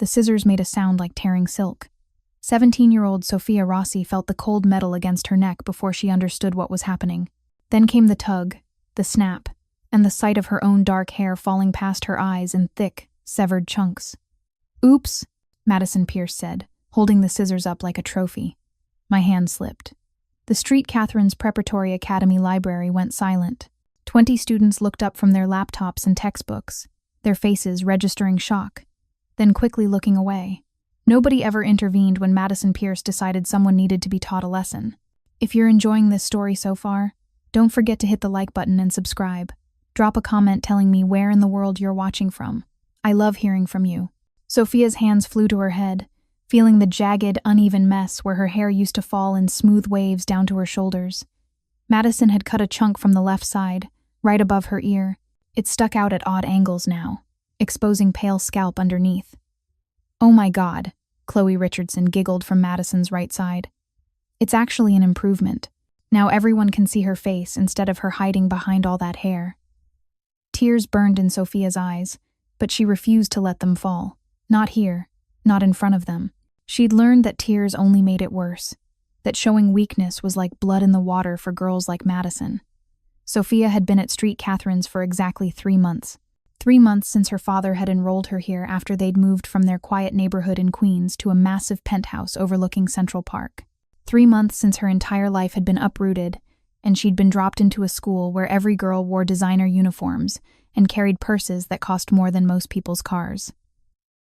the scissors made a sound like tearing silk. 17-year-old Sofia Rossi felt the cold metal against her neck before she understood what was happening. Then came the tug, the snap, and the sight of her own dark hair falling past her eyes in thick, severed chunks. "Oops," Madison Pierce said, holding the scissors up like a trophy. My hand slipped. The St. Catherine's Preparatory Academy library went silent. 20 students looked up from their laptops and textbooks, their faces registering shock, then quickly looking away. Nobody ever intervened when Madison Pierce decided someone needed to be taught a lesson. If you're enjoying this story so far, don't forget to hit the like button and subscribe. Drop a comment telling me where in the world you're watching from. I love hearing from you. Sofia's hands flew to her head, feeling the jagged, uneven mess where her hair used to fall in smooth waves down to her shoulders. Madison had cut a chunk from the left side, right above her ear. It stuck out at odd angles now, exposing pale scalp underneath. "Oh my God," Chloe Richardson giggled from Madison's right side. "It's actually an improvement. Now everyone can see her face instead of her hiding behind all that hair." Tears burned in Sofia's eyes, but she refused to let them fall. Not here, not in front of them. She'd learned that tears only made it worse, that showing weakness was like blood in the water for girls like Madison. Sofia had been at St. Catherine's for exactly 3 months. 3 months since her father had enrolled her here after they'd moved from their quiet neighborhood in Queens to a massive penthouse overlooking Central Park. 3 months since her entire life had been uprooted, and she'd been dropped into a school where every girl wore designer uniforms and carried purses that cost more than most people's cars.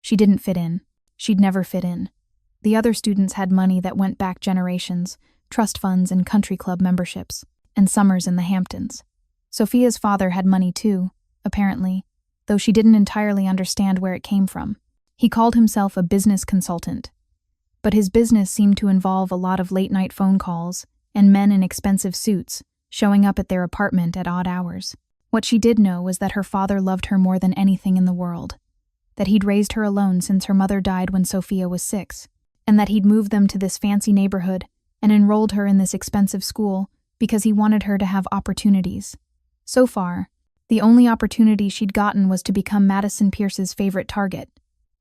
She didn't fit in. She'd never fit in. The other students had money that went back generations, trust funds and country club memberships, and summers in the Hamptons. Sofia's father had money too, apparently, though she didn't entirely understand where it came from. He called himself a business consultant, but his business seemed to involve a lot of late-night phone calls and men in expensive suits showing up at their apartment at odd hours. What she did know was that her father loved her more than anything in the world, that he'd raised her alone since her mother died when Sofia was 6, and that he'd moved them to this fancy neighborhood and enrolled her in this expensive school because he wanted her to have opportunities. So far, the only opportunity she'd gotten was to become Madison Pierce's favorite target.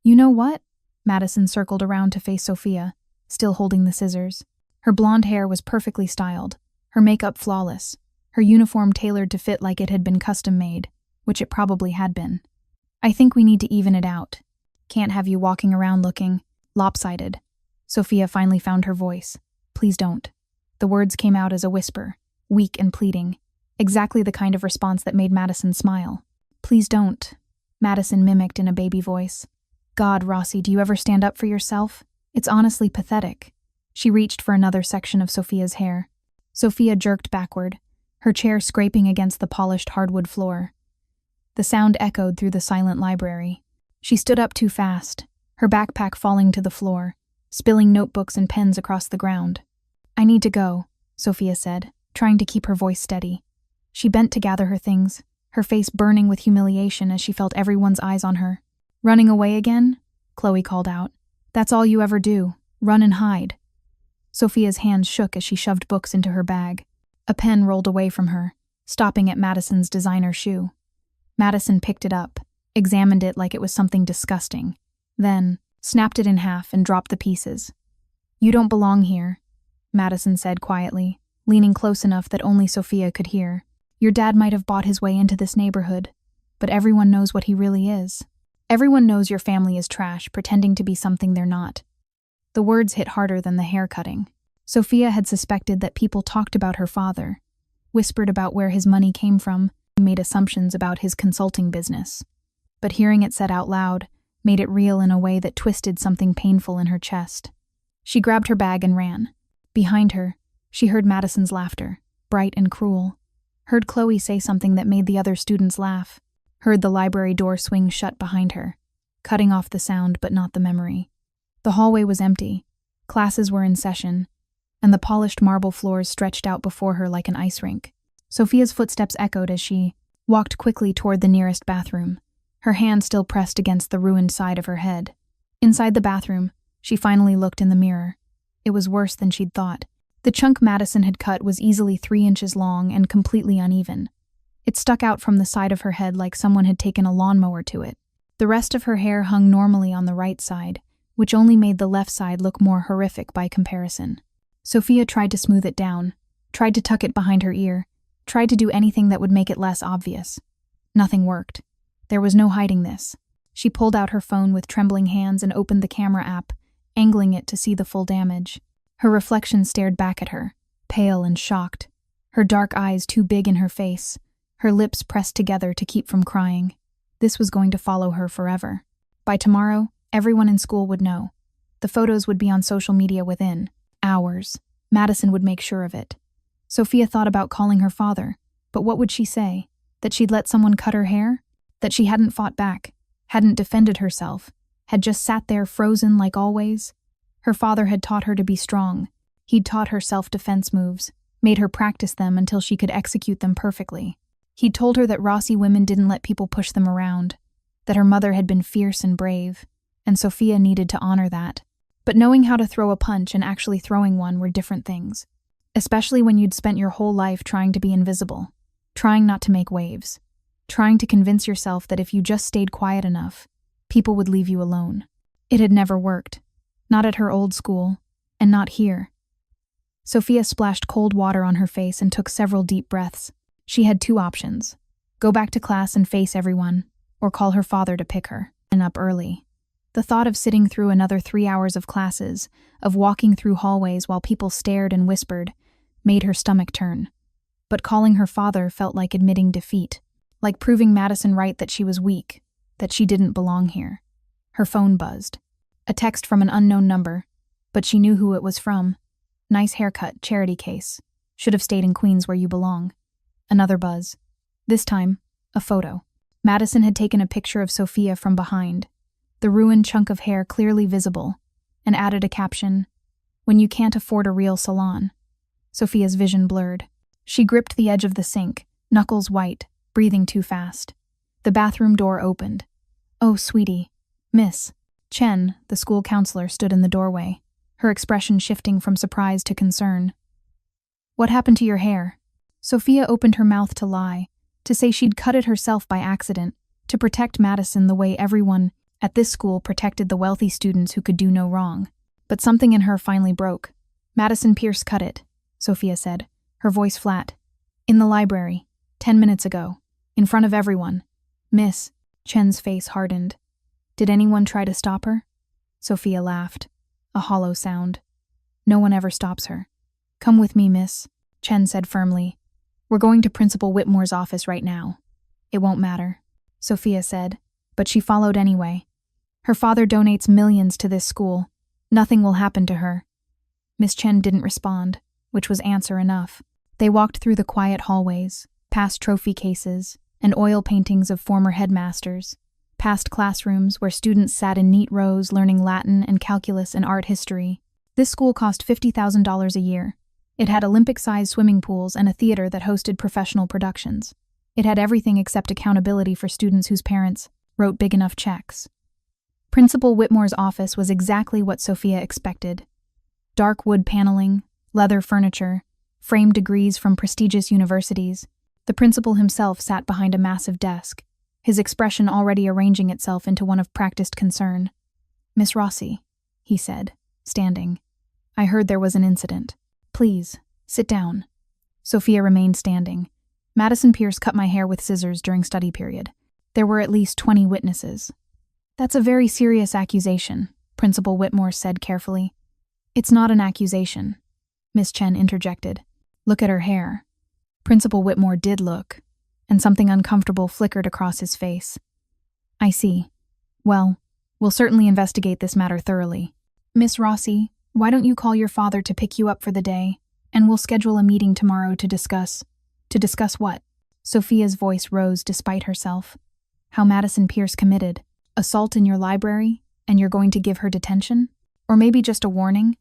"You know what?" Madison circled around to face Sofia, still holding the scissors. Her blonde hair was perfectly styled, her makeup flawless, her uniform tailored to fit like it had been custom-made, which it probably had been. "I think we need to even it out. Can't have you walking around looking lopsided." Sofia finally found her voice. "Please don't." The words came out as a whisper, weak and pleading, exactly the kind of response that made Madison smile. "Please don't," Madison mimicked in a baby voice. "God, Rossi, do you ever stand up for yourself? It's honestly pathetic." She reached for another section of Sofia's hair. Sofia jerked backward, her chair scraping against the polished hardwood floor. The sound echoed through the silent library. She stood up too fast, her backpack falling to the floor, spilling notebooks and pens across the ground. "I need to go," Sofia said, trying to keep her voice steady. She bent to gather her things, her face burning with humiliation as she felt everyone's eyes on her. "Running away again?" Chloe called out. "That's all you ever do, run and hide." Sofia's hands shook as she shoved books into her bag. A pen rolled away from her, stopping at Madison's designer shoe. Madison picked it up, examined it like it was something disgusting, then snapped it in half and dropped the pieces. "You don't belong here," Madison said quietly, leaning close enough that only Sofia could hear. "Your dad might have bought his way into this neighborhood, but everyone knows what he really is. Everyone knows your family is trash, pretending to be something they're not." The words hit harder than the hair cutting. Sofia had suspected that people talked about her father, whispered about where his money came from, and made assumptions about his consulting business. But hearing it said out loud made it real in a way that twisted something painful in her chest. She grabbed her bag and ran. Behind her, she heard Madison's laughter, bright and cruel. Heard Chloe say something that made the other students laugh. Heard the library door swing shut behind her, cutting off the sound but not the memory. The hallway was empty. Classes were in session, and the polished marble floors stretched out before her like an ice rink. Sofia's footsteps echoed as she walked quickly toward the nearest bathroom, her hand still pressed against the ruined side of her head. Inside the bathroom, she finally looked in the mirror. It was worse than she'd thought. The chunk Madison had cut was easily 3 inches long and completely uneven. It stuck out from the side of her head like someone had taken a lawnmower to it. The rest of her hair hung normally on the right side, which only made the left side look more horrific by comparison. Sofia tried to smooth it down, tried to tuck it behind her ear, tried to do anything that would make it less obvious. Nothing worked. There was no hiding this. She pulled out her phone with trembling hands and opened the camera app, angling it to see the full damage. Her reflection stared back at her, pale and shocked, her dark eyes too big in her face, her lips pressed together to keep from crying. This was going to follow her forever. By tomorrow, everyone in school would know. The photos would be on social media within hours. Madison would make sure of it. Sofia thought about calling her father, but what would she say? That she'd let someone cut her hair? That she hadn't fought back, hadn't defended herself, had just sat there frozen like always? Her father had taught her to be strong. He'd taught her self-defense moves, made her practice them until she could execute them perfectly. He'd told her that Rossi women didn't let people push them around, that her mother had been fierce and brave, and Sofia needed to honor that. But knowing how to throw a punch and actually throwing one were different things, especially when you'd spent your whole life trying to be invisible, trying not to make waves, trying to convince yourself that if you just stayed quiet enough, people would leave you alone. It had never worked, not at her old school, and not here. Sofia splashed cold water on her face and took several deep breaths. She had two options: go back to class and face everyone, or call her father to pick her and up early. The thought of sitting through another 3 hours of classes, of walking through hallways while people stared and whispered, made her stomach turn. But calling her father felt like admitting defeat, like proving Madison right that she was weak, that she didn't belong here. Her phone buzzed. A text from an unknown number, but she knew who it was from. Nice haircut, charity case. Should have stayed in Queens where you belong. Another buzz. This time, a photo. Madison had taken a picture of Sofia from behind, the ruined chunk of hair clearly visible, and added a caption, "When you can't afford a real salon." Sofia's vision blurred. She gripped the edge of the sink, knuckles white, breathing too fast. The bathroom door opened. "Oh, sweetie. Miss." Chen, the school counselor, stood in the doorway, her expression shifting from surprise to concern. "What happened to your hair?" Sofia opened her mouth to lie, to say she'd cut it herself by accident, to protect Madison the way everyone at this school protected the wealthy students who could do no wrong. But something in her finally broke. "Madison Pierce cut it," Sofia said, her voice flat. "In the library, 10 minutes ago, in front of everyone." "Miss," Chen's face hardened. "Did anyone try to stop her?" Sofia laughed, a hollow sound. "No one ever stops her." "Come with me, miss," Chen said firmly. "We're going to Principal Whitmore's office right now." "It won't matter," Sofia said, but she followed anyway. "Her father donates millions to this school. Nothing will happen to her." Miss Chen didn't respond, which was answer enough. They walked through the quiet hallways, past trophy cases and oil paintings of former headmasters, past classrooms where students sat in neat rows learning Latin and calculus and art history. This school cost $50,000 a year. It had Olympic-sized swimming pools and a theater that hosted professional productions. It had everything except accountability for students whose parents wrote big enough checks. Principal Whitmore's office was exactly what Sofia expected. Dark wood paneling, leather furniture, framed degrees from prestigious universities. The principal himself sat behind a massive desk, his expression already arranging itself into one of practiced concern. "Miss Rossi," he said, standing. "I heard there was an incident. Please, sit down." Sofia remained standing. "Madison Pierce cut my hair with scissors during study period. There were at least 20 witnesses." "That's a very serious accusation," Principal Whitmore said carefully. "It's not an accusation," Miss Chen interjected. "Look at her hair." Principal Whitmore did look, and something uncomfortable flickered across his face. "I see. Well, we'll certainly investigate this matter thoroughly. Miss Rossi, why don't you call your father to pick you up for the day, and we'll schedule a meeting tomorrow to discuss." "To discuss what?" Sofia's voice rose despite herself. "How Madison Pierce committed assault in your library, and you're going to give her detention? Or maybe just a warning?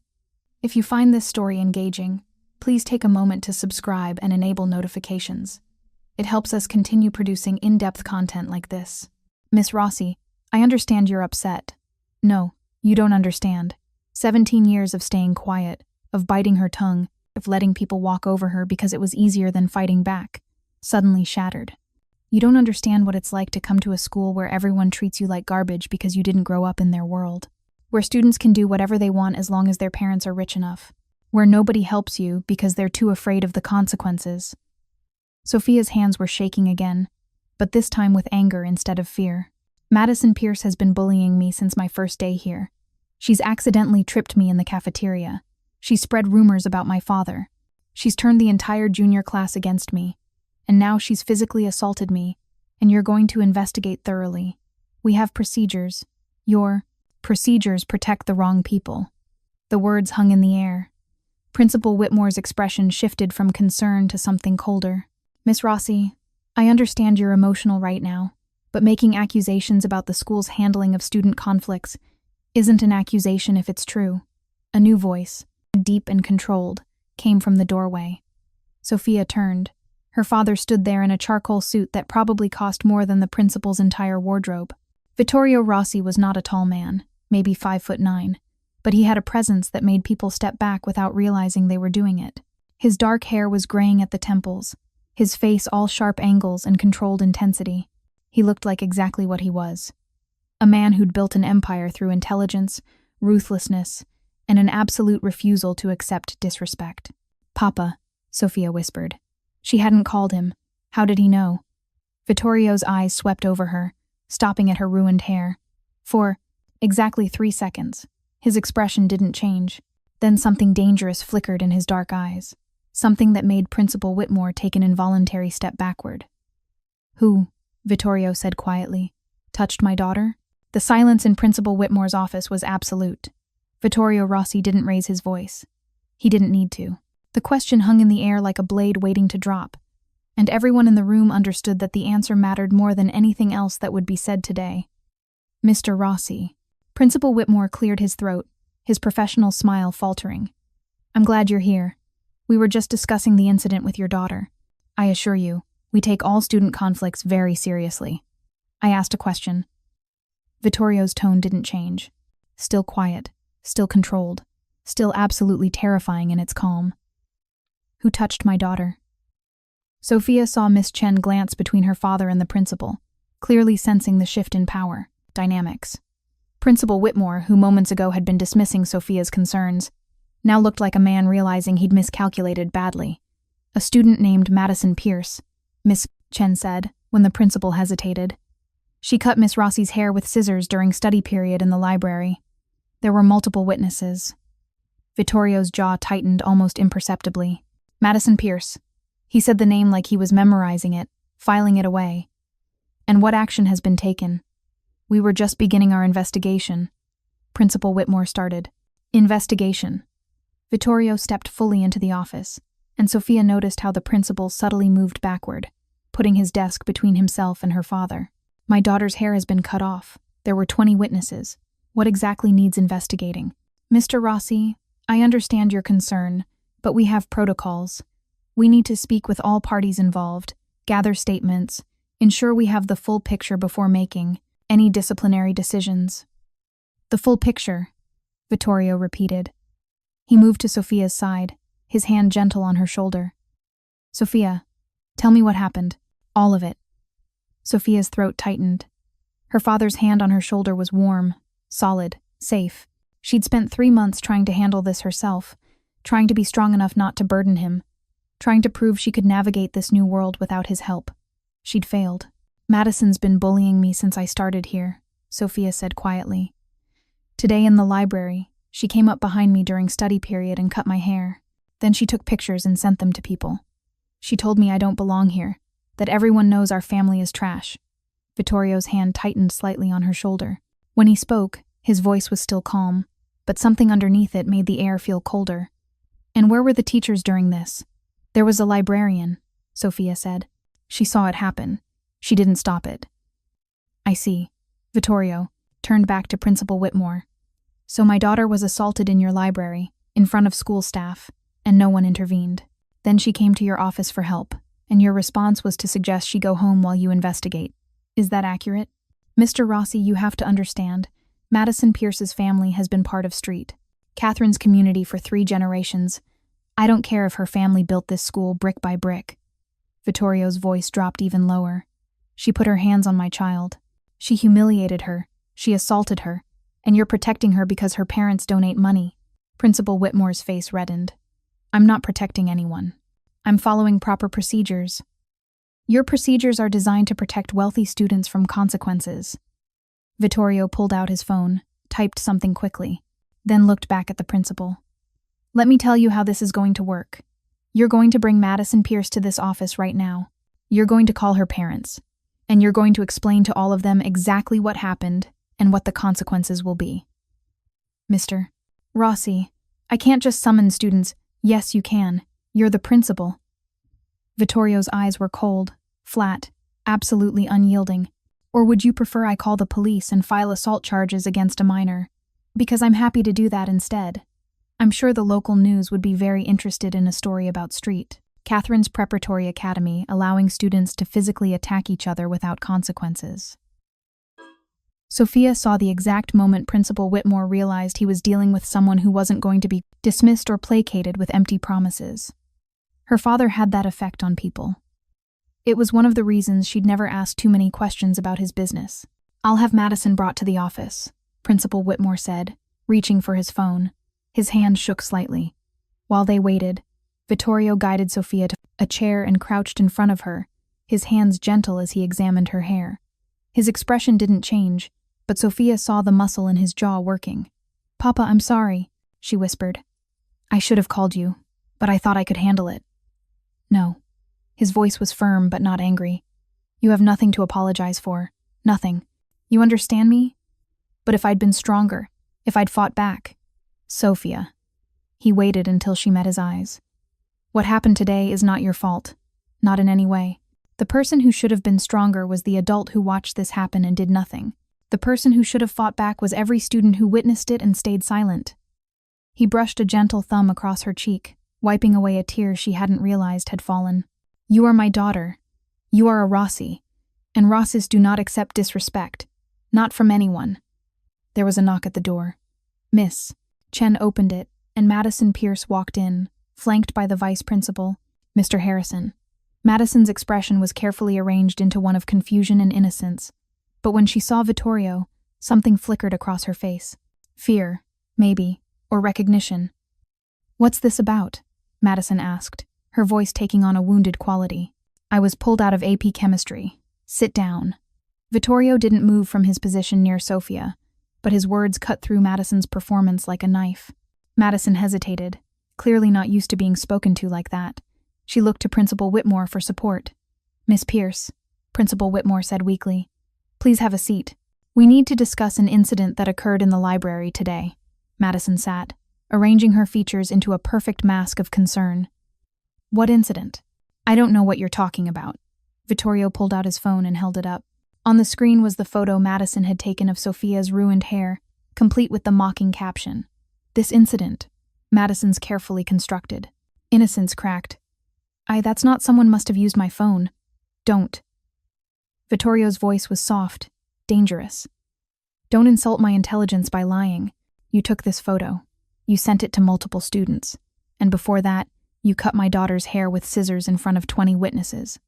If you find this story engaging, please take a moment to subscribe and enable notifications. It helps us continue producing in-depth content like this." "Miss Rossi, I understand you're upset." "No, you don't understand. 17 years of staying quiet, of biting her tongue, of letting people walk over her because it was easier than fighting back, suddenly shattered. You don't understand what it's like to come to a school where everyone treats you like garbage because you didn't grow up in their world. Where students can do whatever they want as long as their parents are rich enough. Where nobody helps you because they're too afraid of the consequences. Sofia's hands were shaking again, but this time with anger instead of fear. Madison Pierce has been bullying me since my first day here. She's accidentally tripped me in the cafeteria. She's spread rumors about my father. She's turned the entire junior class against me. And now she's physically assaulted me, and you're going to investigate thoroughly. We have procedures. Your procedures protect the wrong people. The words hung in the air. Principal Whitmore's expression shifted from concern to something colder. Miss Rossi, I understand you're emotional right now, but making accusations about the school's handling of student conflicts isn't an accusation if it's true. A new voice, deep and controlled, came from the doorway. Sofia turned. Her father stood there in a charcoal suit that probably cost more than the principal's entire wardrobe. Vittorio Rossi was not a tall man, maybe 5'9", but he had a presence that made people step back without realizing they were doing it. His dark hair was graying at the temples, his face all sharp angles and controlled intensity. He looked like exactly what he was. A man who'd built an empire through intelligence, ruthlessness, and an absolute refusal to accept disrespect. "Papa," Sofia whispered. She hadn't called him. How did he know? Vittorio's eyes swept over her, stopping at her ruined hair. For exactly 3 seconds, his expression didn't change. Then something dangerous flickered in his dark eyes. Something that made Principal Whitmore take an involuntary step backward. "Who," Vittorio said quietly, "touched my daughter?" The silence in Principal Whitmore's office was absolute. Vittorio Rossi didn't raise his voice. He didn't need to. The question hung in the air like a blade waiting to drop, and everyone in the room understood that the answer mattered more than anything else that would be said today. "Mr. Rossi." Principal Whitmore cleared his throat, his professional smile faltering. "I'm glad you're here. We were just discussing the incident with your daughter. I assure you, we take all student conflicts very seriously." I asked a question. Vittorio's tone didn't change. Still quiet, still controlled, still absolutely terrifying in its calm. "Who touched my daughter?" Sofia saw Miss Chen glance between her father and the principal, clearly sensing the shift in power dynamics. Principal Whitmore, who moments ago had been dismissing Sofia's concerns, now looked like a man realizing he'd miscalculated badly. "A student named Madison Pierce," Miss Chen said, when the principal hesitated. "She cut Miss Rossi's hair with scissors during study period in the library. There were multiple witnesses." Vittorio's jaw tightened almost imperceptibly. "Madison Pierce." He said the name like he was memorizing it, filing it away. "And what action has been taken?" "We were just beginning our investigation," Principal Whitmore started. "Investigation." Vittorio stepped fully into the office, and Sofia noticed how the principal subtly moved backward, putting his desk between himself and her father. "My daughter's hair has been cut off. There were 20 witnesses. What exactly needs investigating?" "Mr. Rossi, I understand your concern, but we have protocols. We need to speak with all parties involved, gather statements, ensure we have the full picture before making any disciplinary decisions." "The full picture," Vittorio repeated. He moved to Sofia's side, his hand gentle on her shoulder. "Sofia, tell me what happened. All of it." Sofia's throat tightened. Her father's hand on her shoulder was warm, solid, safe. She'd spent 3 months trying to handle this herself, trying to be strong enough not to burden him, trying to prove she could navigate this new world without his help. She'd failed. "Madison's been bullying me since I started here," Sofia said quietly. "Today in the library, she came up behind me during study period and cut my hair. Then she took pictures and sent them to people. She told me I don't belong here, that everyone knows our family is trash." Vittorio's hand tightened slightly on her shoulder. When he spoke, his voice was still calm, but something underneath it made the air feel colder. "And where were the teachers during this?" "There was a librarian," Sofia said. "She saw it happen. She didn't stop it." "I see." Vittorio turned back to Principal Whitmore. "So my daughter was assaulted in your library, in front of school staff, and no one intervened. Then she came to your office for help, and your response was to suggest she go home while you investigate. Is that accurate?" "Mr. Rossi, you have to understand. Madison Pierce's family has been part of Street, Catherine's community for 3 generations. I don't care if her family built this school brick by brick." Vittorio's voice dropped even lower. She put her hands on my child. She humiliated her. She assaulted her. And you're protecting her because her parents donate money." Principal Whitmore's face reddened. "I'm not protecting anyone. I'm following proper procedures. Your procedures are designed to protect wealthy students from consequences." Vittorio pulled out his phone, typed something quickly, then looked back at the principal. "Let me tell you how this is going to work. You're going to bring Madison Pierce to this office right now. You're going to call her parents, and you're going to explain to all of them exactly what happened and what the consequences will be." "Mr. Rossi, I can't just summon students." "Yes, you can. You're the principal." Vittorio's eyes were cold, flat, absolutely unyielding. "Or would you prefer I call the police and file assault charges against a minor? Because I'm happy to do that instead. I'm sure the local news would be very interested in a story about Street Catherine's Preparatory Academy allowing students to physically attack each other without consequences." Sofia saw the exact moment Principal Whitmore realized he was dealing with someone who wasn't going to be dismissed or placated with empty promises. Her father had that effect on people. It was one of the reasons she'd never asked too many questions about his business. "I'll have Madison brought to the office," Principal Whitmore said, reaching for his phone. His hand shook slightly. While they waited, Vittorio guided Sofia to a chair and crouched in front of her, his hands gentle as he examined her hair. His expression didn't change, but Sofia saw the muscle in his jaw working. "Papa, I'm sorry," she whispered. "I should have called you, but I thought I could handle it." "No." His voice was firm but not angry. "You have nothing to apologize for. Nothing. You understand me? But if I'd been stronger, if I'd fought back..." "Sofia." He waited until she met his eyes. "What happened today is not your fault. Not in any way. The person who should have been stronger was the adult who watched this happen and did nothing. The person who should have fought back was every student who witnessed it and stayed silent." He brushed a gentle thumb across her cheek, wiping away a tear she hadn't realized had fallen. "You are my daughter. You are a Rossi. And Rossis do not accept disrespect. Not from anyone." There was a knock at the door. "Miss." Chen opened it, and Madison Pierce walked in, flanked by the vice principal, Mr. Harrison. Madison's expression was carefully arranged into one of confusion and innocence, but when she saw Vittorio, something flickered across her face. Fear, maybe, or recognition. "What's this about?" Madison asked, her voice taking on a wounded quality. "I was pulled out of AP Chemistry. Sit down." Vittorio didn't move from his position near Sofia, but his words cut through Madison's performance like a knife. Madison hesitated, clearly not used to being spoken to like that. She looked to Principal Whitmore for support. "Miss Pierce," Principal Whitmore said weakly, "please have a seat. We need to discuss an incident that occurred in the library today." Madison sat, arranging her features into a perfect mask of concern. "What incident?" "I don't know what you're talking about." Vittorio pulled out his phone and held it up. On the screen was the photo Madison had taken of Sofia's ruined hair, complete with the mocking caption. "This incident," Madison's carefully constructed. Innocence cracked. That's not someone must have used my phone." "Don't." Vittorio's voice was soft, dangerous. "Don't insult my intelligence by lying. You took this photo. You sent it to multiple students. And before that, you cut my daughter's hair with scissors in front of 20 witnesses."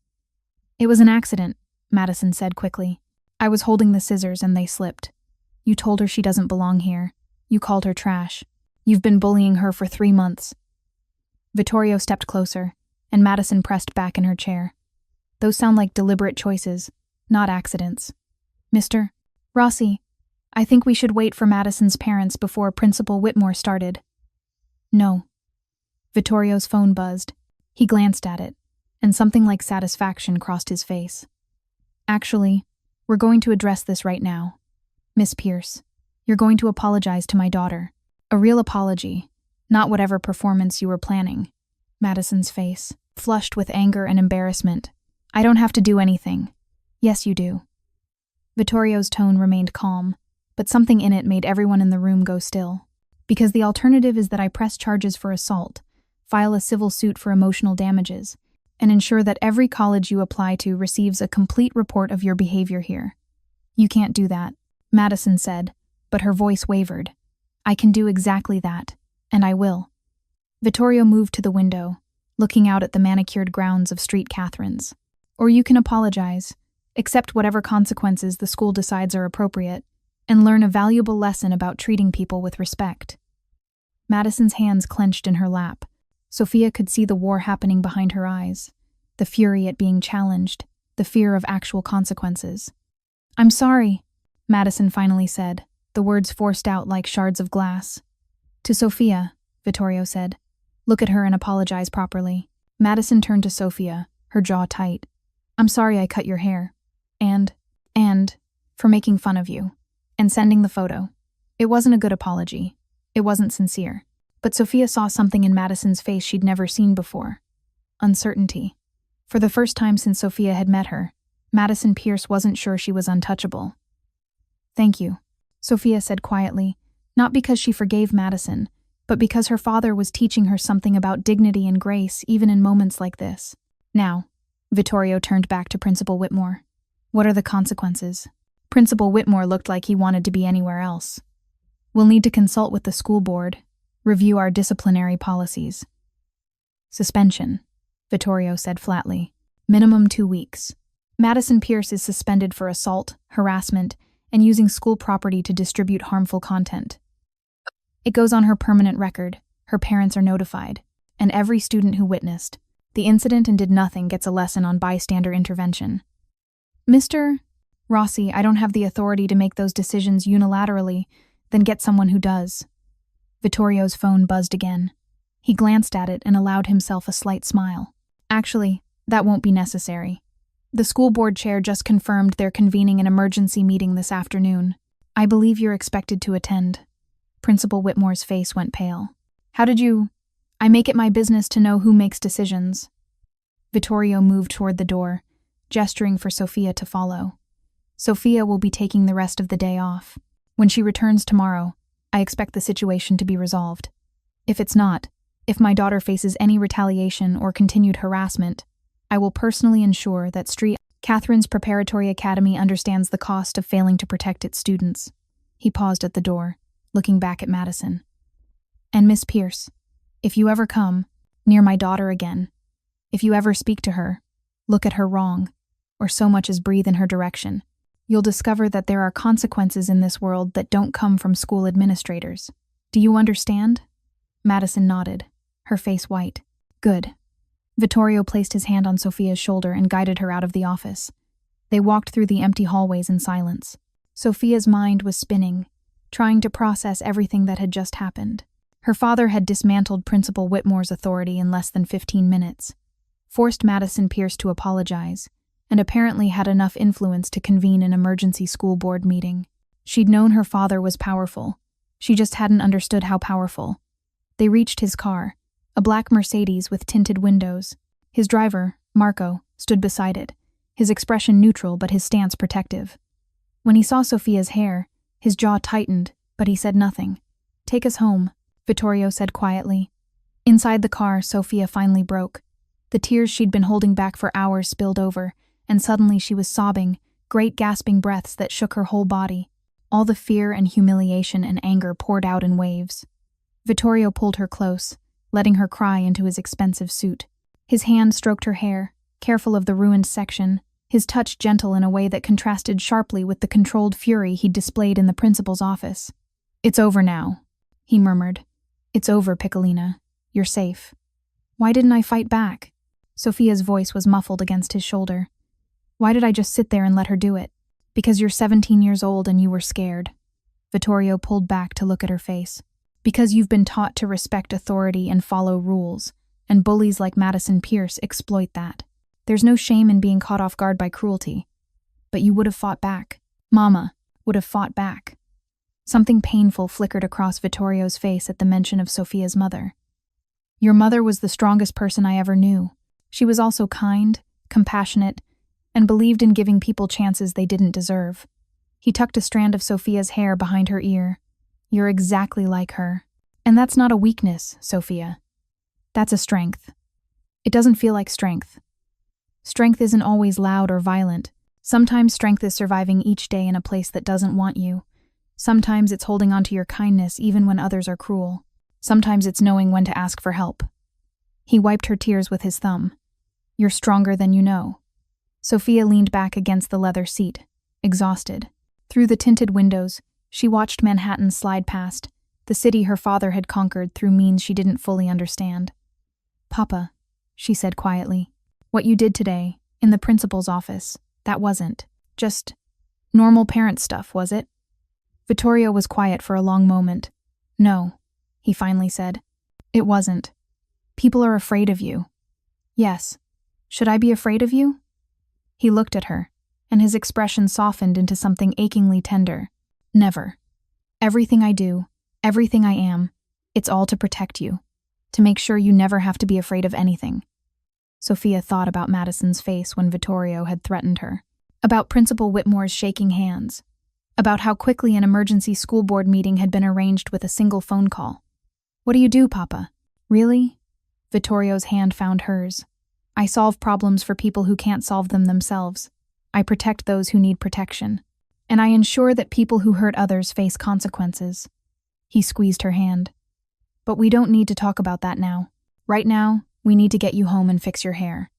"It was an accident," Madison said quickly. "I was holding the scissors and they slipped. You told her she doesn't belong here. You called her trash. You've been bullying her for 3 months." Vittorio stepped closer, and Madison pressed back in her chair. "Those sound like deliberate choices, not accidents." "Mr. Rossi, I think we should wait for Madison's parents before Principal Whitmore started." "No." Vittorio's phone buzzed. He glanced at it, and something like satisfaction crossed his face. "Actually, we're going to address this right now. Miss Pierce, you're going to apologize to my daughter. A real apology, not whatever performance you were planning." Madison's face flushed with anger and embarrassment. "I don't have to do anything." "Yes, you do." Vittorio's tone remained calm, but something in it made everyone in the room go still. "Because the alternative is that I press charges for assault, file a civil suit for emotional damages, and ensure that every college you apply to receives a complete report of your behavior here." "You can't do that," Madison said, but her voice wavered. "I can do exactly that, and I will." Vittorio moved to the window, looking out at the manicured grounds of Street Catherine's. "Or you can apologize, accept whatever consequences the school decides are appropriate, and learn a valuable lesson about treating people with respect. Madison's hands clenched in her lap. Sofia could see the war happening behind her eyes, the fury at being challenged, the fear of actual consequences. "I'm sorry," Madison finally said, the words forced out like shards of glass. "To Sofia," Vittorio said. "Look at her and apologize properly." Madison turned to Sofia, her jaw tight. "I'm sorry I cut your hair. And for making fun of you. And sending the photo. It wasn't a good apology. It wasn't sincere." But Sofia saw something in Madison's face she'd never seen before. Uncertainty. For the first time since Sofia had met her, Madison Pierce wasn't sure she was untouchable. "Thank you," Sofia said quietly, not because she forgave Madison, but because her father was teaching her something about dignity and grace even in moments like this. "Now," Vittorio turned back to Principal Whitmore. "What are the consequences?" Principal Whitmore looked like he wanted to be anywhere else. "We'll need to consult with the school board, review our disciplinary policies." "Suspension," Vittorio said flatly. "Minimum 2 weeks. Madison Pierce is suspended for assault, harassment, and using school property to distribute harmful content. It goes on her permanent record, her parents are notified, and every student who witnessed the incident and did nothing gets a lesson on bystander intervention." "Mr. Rossi, I don't have the authority to make those decisions unilaterally, then get someone who does." Vittorio's phone buzzed again. He glanced at it and allowed himself a slight smile. "Actually, that won't be necessary. The school board chair just confirmed they're convening an emergency meeting this afternoon. I believe you're expected to attend." Principal Whitmore's face went pale. "How did you—" "I make it my business to know who makes decisions." Vittorio moved toward the door, gesturing for Sofia to follow. "Sofia will be taking the rest of the day off. When she returns tomorrow, I expect the situation to be resolved. If it's not, if my daughter faces any retaliation or continued harassment, I will personally ensure that Catherine's Preparatory Academy understands the cost of failing to protect its students." He paused at the door, looking back at Madison. "And Miss Pierce, if you ever come near my daughter again, if you ever speak to her, look at her wrong, or so much as breathe in her direction, you'll discover that there are consequences in this world that don't come from school administrators. Do you understand?" Madison nodded, her face white. "Good." Vittorio placed his hand on Sofia's shoulder and guided her out of the office. They walked through the empty hallways in silence. Sofia's mind was spinning, trying to process everything that had just happened. Her father had dismantled Principal Whitmore's authority in less than 15 minutes, forced Madison Pierce to apologize, and apparently had enough influence to convene an emergency school board meeting. She'd known her father was powerful. She just hadn't understood how powerful. They reached his car, a black Mercedes with tinted windows. His driver, Marco, stood beside it, his expression neutral but his stance protective. When he saw Sofia's hair, his jaw tightened, but he said nothing. "Take us home," Vittorio said quietly. Inside the car, Sofia finally broke. The tears she'd been holding back for hours spilled over, and suddenly she was sobbing, great gasping breaths that shook her whole body. All the fear and humiliation and anger poured out in waves. Vittorio pulled her close, letting her cry into his expensive suit. His hand stroked her hair, careful of the ruined section, his touch gentle in a way that contrasted sharply with the controlled fury he'd displayed in the principal's office. "It's over now," he murmured. "It's over, Piccolina. You're safe." "Why didn't I fight back?" Sofia's voice was muffled against his shoulder. "Why did I just sit there and let her do it?" "Because you're 17 years old and you were scared." Vittorio pulled back to look at her face. "Because you've been taught to respect authority and follow rules, and bullies like Madison Pierce exploit that. There's no shame in being caught off guard by cruelty. But you would have fought back. Mama would have fought back." Something painful flickered across Vittorio's face at the mention of Sofia's mother. "Your mother was the strongest person I ever knew. She was also kind, compassionate, and believed in giving people chances they didn't deserve." He tucked a strand of Sofia's hair behind her ear. "You're exactly like her. And that's not a weakness, Sofia. That's a strength. It doesn't feel like strength. Strength isn't always loud or violent. Sometimes strength is surviving each day in a place that doesn't want you. Sometimes it's holding on to your kindness even when others are cruel. Sometimes it's knowing when to ask for help." He wiped her tears with his thumb. "You're stronger than you know." Sofia leaned back against the leather seat, exhausted. Through the tinted windows, she watched Manhattan slide past, the city her father had conquered through means she didn't fully understand. "Papa," she said quietly, "what you did today, in the principal's office, that wasn't just normal parent stuff, was it?" Vittorio was quiet for a long moment. "No," he finally said. "It wasn't. People are afraid of you." "Yes. Should I be afraid of you?" He looked at her, and his expression softened into something achingly tender. "Never. Everything I do, everything I am, it's all to protect you, to make sure you never have to be afraid of anything." Sofia thought about Madison's face when Vittorio had threatened her, about Principal Whitmore's shaking hands, about how quickly an emergency school board meeting had been arranged with a single phone call. "What do you do, Papa?" "Really?" Vittorio's hand found hers. "I solve problems for people who can't solve them themselves. I protect those who need protection. And I ensure that people who hurt others face consequences." He squeezed her hand. "But we don't need to talk about that now. Right now, we need to get you home and fix your hair."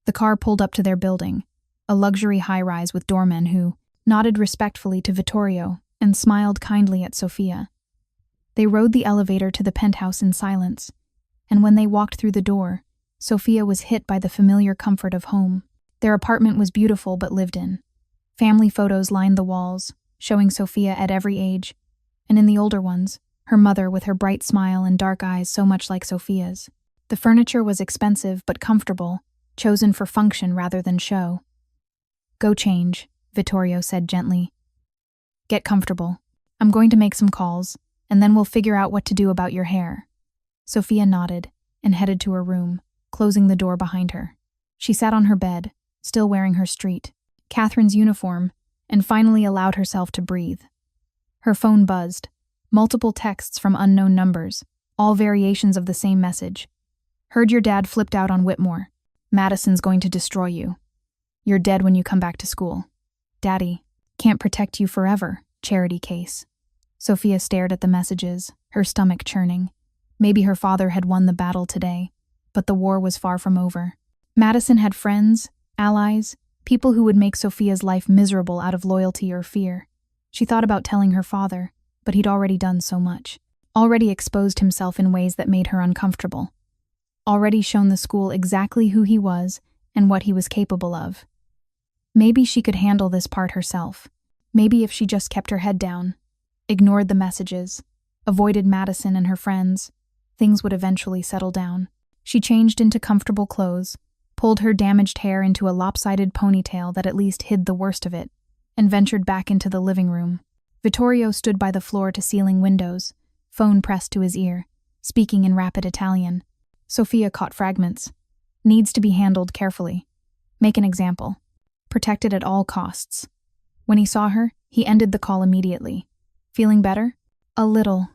The car pulled up to their building, a luxury high-rise with doormen who nodded respectfully to Vittorio and smiled kindly at Sofia. They rode the elevator to the penthouse in silence, and when they walked through the door, Sofia was hit by the familiar comfort of home. Their apartment was beautiful but lived in. Family photos lined the walls, showing Sofia at every age, and in the older ones, her mother with her bright smile and dark eyes so much like Sofia's. The furniture was expensive but comfortable, chosen for function rather than show. "Go change," Vittorio said gently. "Get comfortable. I'm going to make some calls, and then we'll figure out what to do about your hair." Sofia nodded and headed to her room, closing the door behind her. She sat on her bed, still wearing her street, Catherine's uniform, and finally allowed herself to breathe. Her phone buzzed, multiple texts from unknown numbers, all variations of the same message. "Heard your dad flipped out on Whitmore. Madison's going to destroy you. You're dead when you come back to school. Daddy, can't protect you forever, charity case." Sofia stared at the messages, her stomach churning. Maybe her father had won the battle today, but the war was far from over. Madison had friends, allies, people who would make Sofia's life miserable out of loyalty or fear. She thought about telling her father, but he'd already done so much, already exposed himself in ways that made her uncomfortable, already shown the school exactly who he was and what he was capable of. Maybe she could handle this part herself. Maybe if she just kept her head down, ignored the messages, avoided Madison and her friends, things would eventually settle down. She changed into comfortable clothes, pulled her damaged hair into a lopsided ponytail that at least hid the worst of it, and ventured back into the living room. Vittorio stood by the floor-to-ceiling windows, phone pressed to his ear, speaking in rapid Italian. Sofia caught fragments. "Needs to be handled carefully. Make an example. Protected at all costs." When he saw her, he ended the call immediately. "Feeling better?" "A little."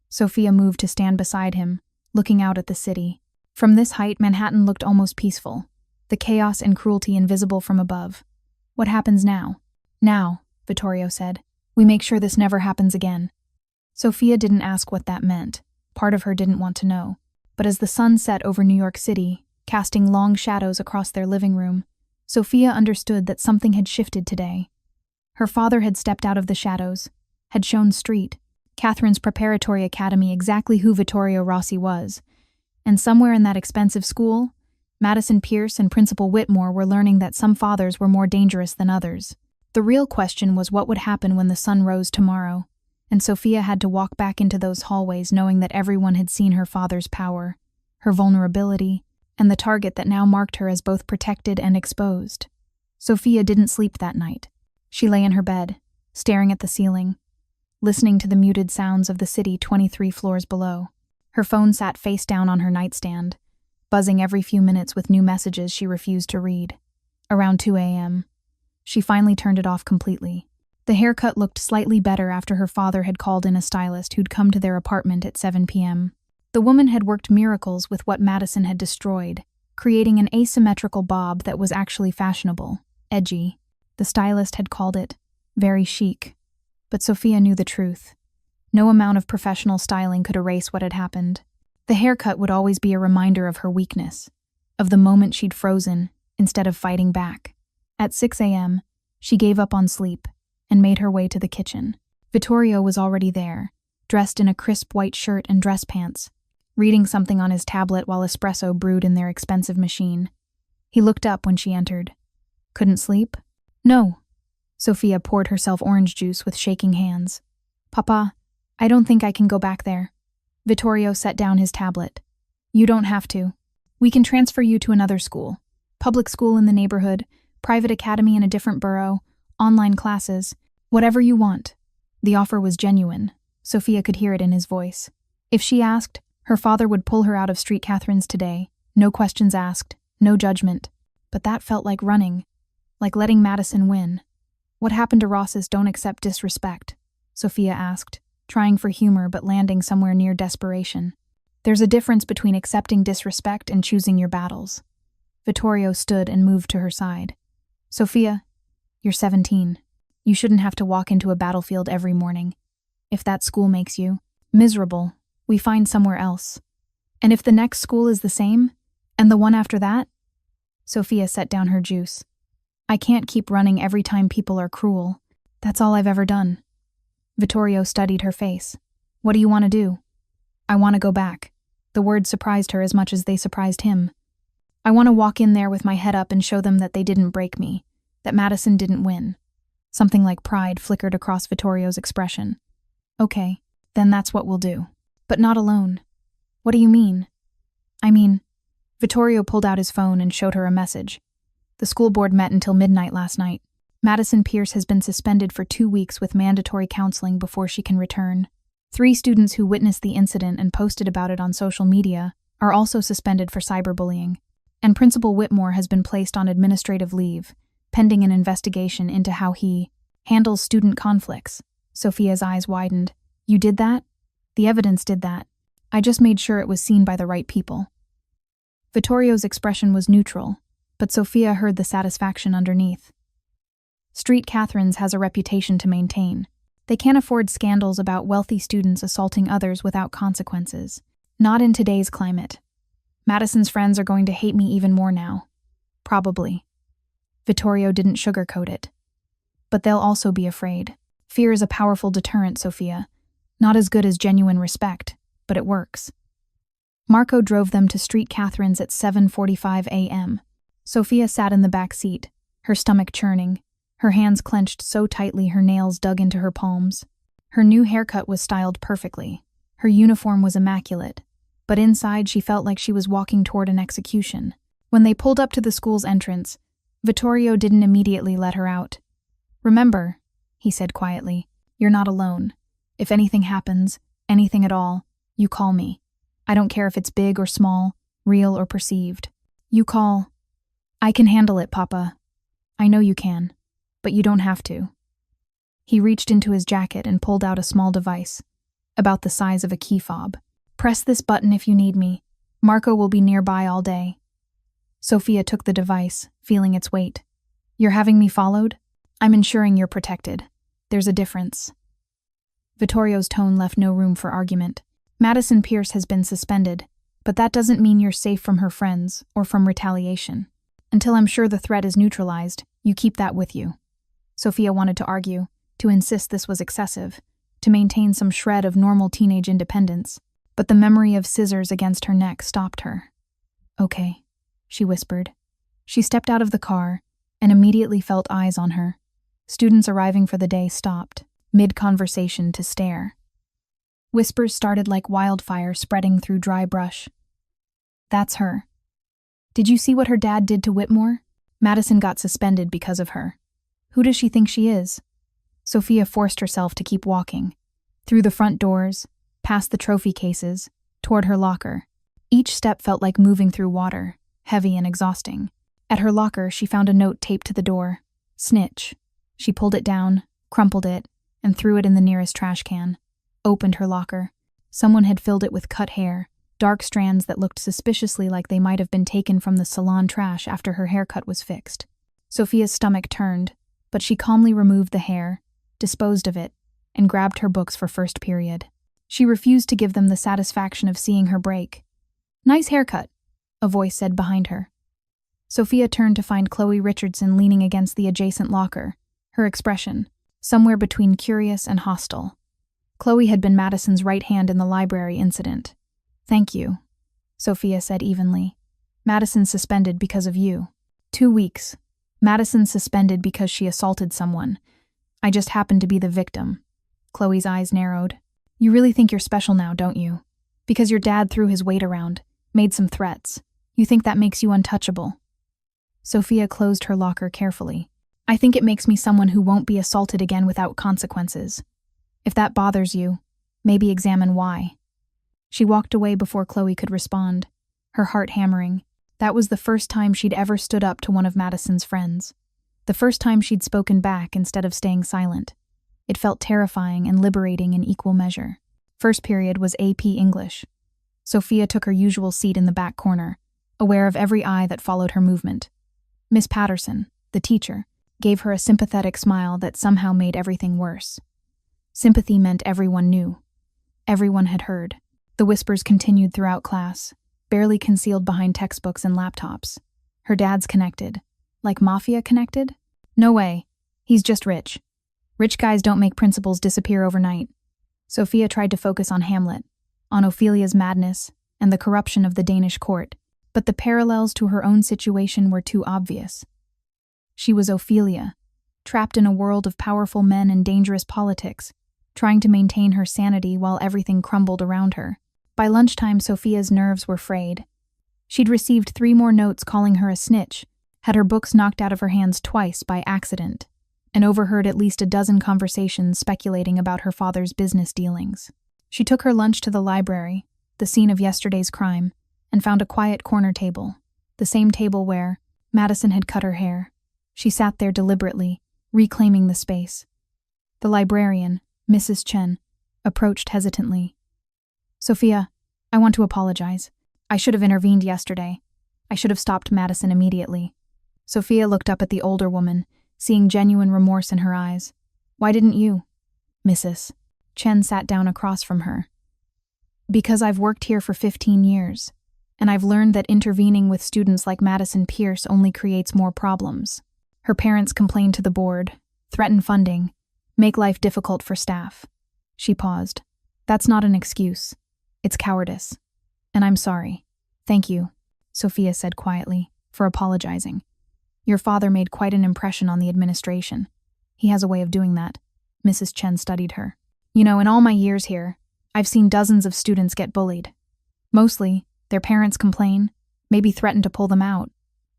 Sofia moved to stand beside him, looking out at the city. From this height, Manhattan looked almost peaceful, the chaos and cruelty invisible from above. "What happens now?" "Now," Vittorio said, "we make sure this never happens again." Sofia didn't ask what that meant. Part of her didn't want to know. But as the sun set over New York City, casting long shadows across their living room, Sofia understood that something had shifted today. Her father had stepped out of the shadows, had shown Street, Catherine's preparatory academy, exactly who Vittorio Rossi was, and somewhere in that expensive school, Madison Pierce and Principal Whitmore were learning that some fathers were more dangerous than others. The real question was what would happen when the sun rose tomorrow, and Sofia had to walk back into those hallways knowing that everyone had seen her father's power, her vulnerability, and the target that now marked her as both protected and exposed. Sofia didn't sleep that night. She lay in her bed, staring at the ceiling, listening to the muted sounds of the city 23 floors below. Her phone sat face down on her nightstand, buzzing every few minutes with new messages she refused to read. Around 2 a.m., she finally turned it off completely. The haircut looked slightly better after her father had called in a stylist who'd come to their apartment at 7 p.m. The woman had worked miracles with what Madison had destroyed, creating an asymmetrical bob that was actually fashionable, edgy. The stylist had called it very chic. But Sofia knew the truth. No amount of professional styling could erase what had happened. The haircut would always be a reminder of her weakness, of the moment she'd frozen, instead of fighting back. At 6 a.m., she gave up on sleep and made her way to the kitchen. Vittorio was already there, dressed in a crisp white shirt and dress pants, reading something on his tablet while espresso brewed in their expensive machine. He looked up when she entered. Couldn't sleep? No. Sofia poured herself orange juice with shaking hands. Papa, I don't think I can go back there. Vittorio set down his tablet. You don't have to. We can transfer you to another school. Public school in the neighborhood, private academy in a different borough, online classes, whatever you want. The offer was genuine. Sofia could hear it in his voice. If she asked, her father would pull her out of Street Catherine's today. No questions asked, no judgment. But that felt like running, like letting Madison win. What happened to Rosses don't accept disrespect? Sofia asked, trying for humor but landing somewhere near desperation. There's a difference between accepting disrespect and choosing your battles. Vittorio stood and moved to her side. Sofia, you're 17. You shouldn't have to walk into a battlefield every morning. If that school makes you miserable, we find somewhere else. And if the next school is the same, and the one after that? Sofia set down her juice. I can't keep running every time people are cruel. That's all I've ever done. Vittorio studied her face. What do you want to do? I want to go back. The words surprised her as much as they surprised him. I want to walk in there with my head up and show them that they didn't break me, that Madison didn't win. Something like pride flickered across Vittorio's expression. Okay, then that's what we'll do. But not alone. What do you mean? I mean, Vittorio pulled out his phone and showed her a message. The school board met until midnight last night. Madison Pierce has been suspended for 2 weeks with mandatory counseling before she can return. 3 students who witnessed the incident and posted about it on social media are also suspended for cyberbullying. And Principal Whitmore has been placed on administrative leave, pending an investigation into how he handles student conflicts. Sofia's eyes widened. You did that? The evidence did that. I just made sure it was seen by the right people. Vittorio's expression was neutral, but Sofia heard the satisfaction underneath. Street Catherine's has a reputation to maintain. They can't afford scandals about wealthy students assaulting others without consequences. Not in today's climate. Madison's friends are going to hate me even more now. Probably. Vittorio didn't sugarcoat it. But they'll also be afraid. Fear is a powerful deterrent, Sofia. Not as good as genuine respect, but it works. Marco drove them to Street Catherine's at 7:45 a.m. Sofia sat in the back seat, her stomach churning, her hands clenched so tightly her nails dug into her palms. Her new haircut was styled perfectly. Her uniform was immaculate, but inside she felt like she was walking toward an execution. When they pulled up to the school's entrance, Vittorio didn't immediately let her out. Remember, he said quietly, you're not alone. If anything happens, anything at all, you call me. I don't care if it's big or small, real or perceived. You call. I can handle it, Papa. I know you can, but you don't have to. He reached into his jacket and pulled out a small device, about the size of a key fob. Press this button if you need me. Marco will be nearby all day. Sofia took the device, feeling its weight. You're having me followed? I'm ensuring you're protected. There's a difference. Vittorio's tone left no room for argument. Madison Pierce has been suspended, but that doesn't mean you're safe from her friends or from retaliation. Until I'm sure the threat is neutralized, you keep that with you. Sofia wanted to argue, to insist this was excessive, to maintain some shred of normal teenage independence, but the memory of scissors against her neck stopped her. Okay, she whispered. She stepped out of the car and immediately felt eyes on her. Students arriving for the day stopped, mid-conversation, to stare. Whispers started like wildfire spreading through dry brush. That's her. Did you see what her dad did to Whitmore? Madison got suspended because of her. Who does she think she is? Sofia forced herself to keep walking. Through the front doors, past the trophy cases, toward her locker. Each step felt like moving through water, heavy and exhausting. At her locker, she found a note taped to the door. Snitch. She pulled it down, crumpled it, and threw it in the nearest trash can. Opened her locker. Someone had filled it with cut hair, dark strands that looked suspiciously like they might have been taken from the salon trash after her haircut was fixed. Sofia's stomach turned, but she calmly removed the hair, disposed of it, and grabbed her books for first period. She refused to give them the satisfaction of seeing her break. Nice haircut, a voice said behind her. Sofia turned to find Chloe Richardson leaning against the adjacent locker, her expression somewhere between curious and hostile. Chloe had been Madison's right hand in the library incident. "Thank you," Sofia said evenly. "Madison suspended because of you." 2 weeks. Madison suspended because she assaulted someone. I just happened to be the victim. Chloe's eyes narrowed. "You really think you're special now, don't you? Because your dad threw his weight around, made some threats. You think that makes you untouchable?" Sofia closed her locker carefully. "I think it makes me someone who won't be assaulted again without consequences. If that bothers you, maybe examine why." She walked away before Chloe could respond, her heart hammering. That was the first time she'd ever stood up to one of Madison's friends. The first time she'd spoken back instead of staying silent. It felt terrifying and liberating in equal measure. First period was AP English. Sofia took her usual seat in the back corner, aware of every eye that followed her movement. Miss Patterson, the teacher, gave her a sympathetic smile that somehow made everything worse. Sympathy meant everyone knew. Everyone had heard. The whispers continued throughout class, barely concealed behind textbooks and laptops. Her dad's connected. Like Mafia connected? No way. He's just rich. Rich guys don't make principals disappear overnight. Sofia tried to focus on Hamlet, on Ophelia's madness, and the corruption of the Danish court, but the parallels to her own situation were too obvious. She was Ophelia, trapped in a world of powerful men and dangerous politics, trying to maintain her sanity while everything crumbled around her. By lunchtime, Sofia's nerves were frayed. She'd received 3 more notes calling her a snitch, had her books knocked out of her hands twice by accident, and overheard at least a dozen conversations speculating about her father's business dealings. She took her lunch to the library, the scene of yesterday's crime, and found a quiet corner table, the same table where Madison had cut her hair. She sat there deliberately, reclaiming the space. The librarian, Mrs. Chen, approached hesitantly. "Sofia, I want to apologize. I should have intervened yesterday. I should have stopped Madison immediately." Sofia looked up at the older woman, seeing genuine remorse in her eyes. "Why didn't you?" "Mrs. Chen sat down across from her. "Because I've worked here for 15 years, and I've learned that intervening with students like Madison Pierce only creates more problems. Her parents complain to the board, threaten funding, make life difficult for staff." She paused. "That's not an excuse. It's cowardice. And I'm sorry." "Thank you," Sofia said quietly, "for apologizing. Your father made quite an impression on the administration. He has a way of doing that." Mrs. Chen studied her. "You know, in all my years here, I've seen dozens of students get bullied. Mostly, their parents complain, maybe threaten to pull them out,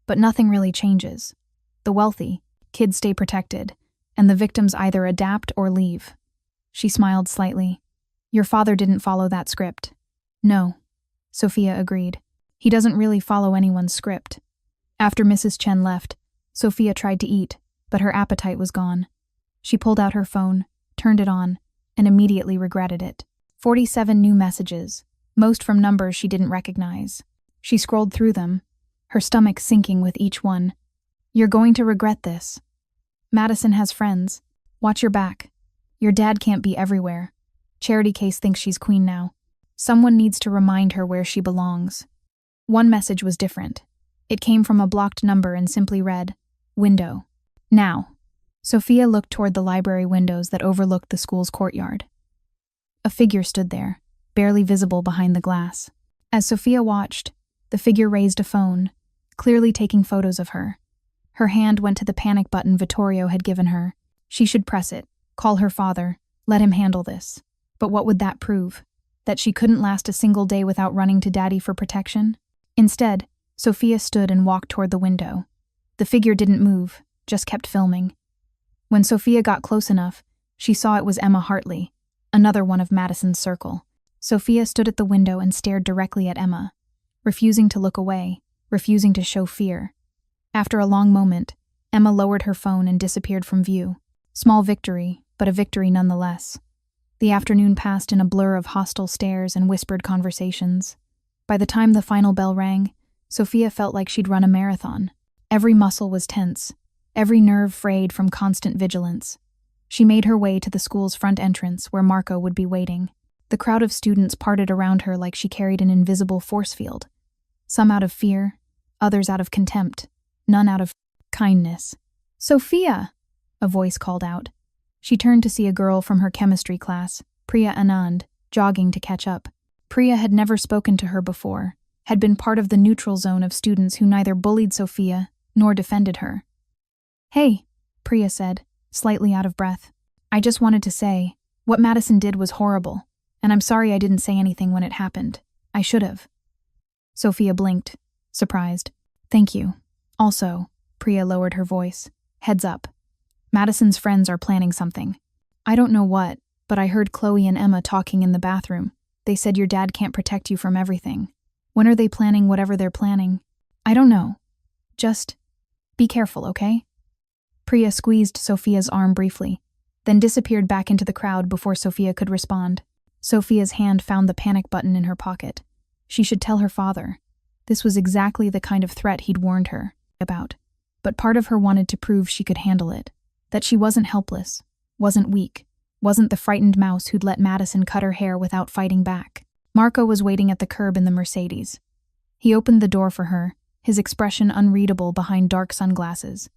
but nothing really changes. The wealthy, kids stay protected, and the victims either adapt or leave." She smiled slightly. "Your father didn't follow that script." "No," Sofia agreed. "He doesn't really follow anyone's script." After Mrs. Chen left, Sofia tried to eat, but her appetite was gone. She pulled out her phone, turned it on, and immediately regretted it. 47 new messages, most from numbers she didn't recognize. She scrolled through them, her stomach sinking with each one. "You're going to regret this. Madison has friends. Watch your back. Your dad can't be everywhere. Charity Case thinks she's queen now. Someone needs to remind her where she belongs." One message was different. It came from a blocked number and simply read, "Window. Now." Sofia looked toward the library windows that overlooked the school's courtyard. A figure stood there, barely visible behind the glass. As Sofia watched, the figure raised a phone, clearly taking photos of her. Her hand went to the panic button Vittorio had given her. She should press it, call her father, let him handle this. But what would that prove? That she couldn't last a single day without running to Daddy for protection? Instead, Sofia stood and walked toward the window. The figure didn't move, just kept filming. When Sofia got close enough, she saw it was Emma Hartley, another one of Madison's circle. Sofia stood at the window and stared directly at Emma, refusing to look away, refusing to show fear. After a long moment, Emma lowered her phone and disappeared from view. Small victory, but a victory nonetheless. The afternoon passed in a blur of hostile stares and whispered conversations. By the time the final bell rang, Sofia felt like she'd run a marathon. Every muscle was tense, every nerve frayed from constant vigilance. She made her way to the school's front entrance where Marco would be waiting. The crowd of students parted around her like she carried an invisible force field. Some out of fear, others out of contempt. none out of kindness. "Sofia!" a voice called out. She turned to see a girl from her chemistry class, Priya Anand, jogging to catch up. Priya had never spoken to her before, had been part of the neutral zone of students who neither bullied Sofia nor defended her. "Hey," Priya said, slightly out of breath. "I just wanted to say, what Madison did was horrible, and I'm sorry I didn't say anything when it happened. I should have." Sofia blinked, surprised. "Thank you. Also," Priya lowered her voice, "heads up. Madison's friends are planning something. I don't know what, but I heard Chloe and Emma talking in the bathroom. They said your dad can't protect you from everything. When are they planning whatever they're planning? I don't know. Just be careful, okay?" Priya squeezed Sofia's arm briefly, then disappeared back into the crowd before Sofia could respond. Sofia's hand found the panic button in her pocket. She should tell her father. This was exactly the kind of threat he'd warned her about. But part of her wanted to prove she could handle it, that she wasn't helpless, wasn't weak, wasn't the frightened mouse who'd let Madison cut her hair without fighting back. Marco was waiting at the curb in the Mercedes. He opened the door for her, his expression unreadable behind dark sunglasses.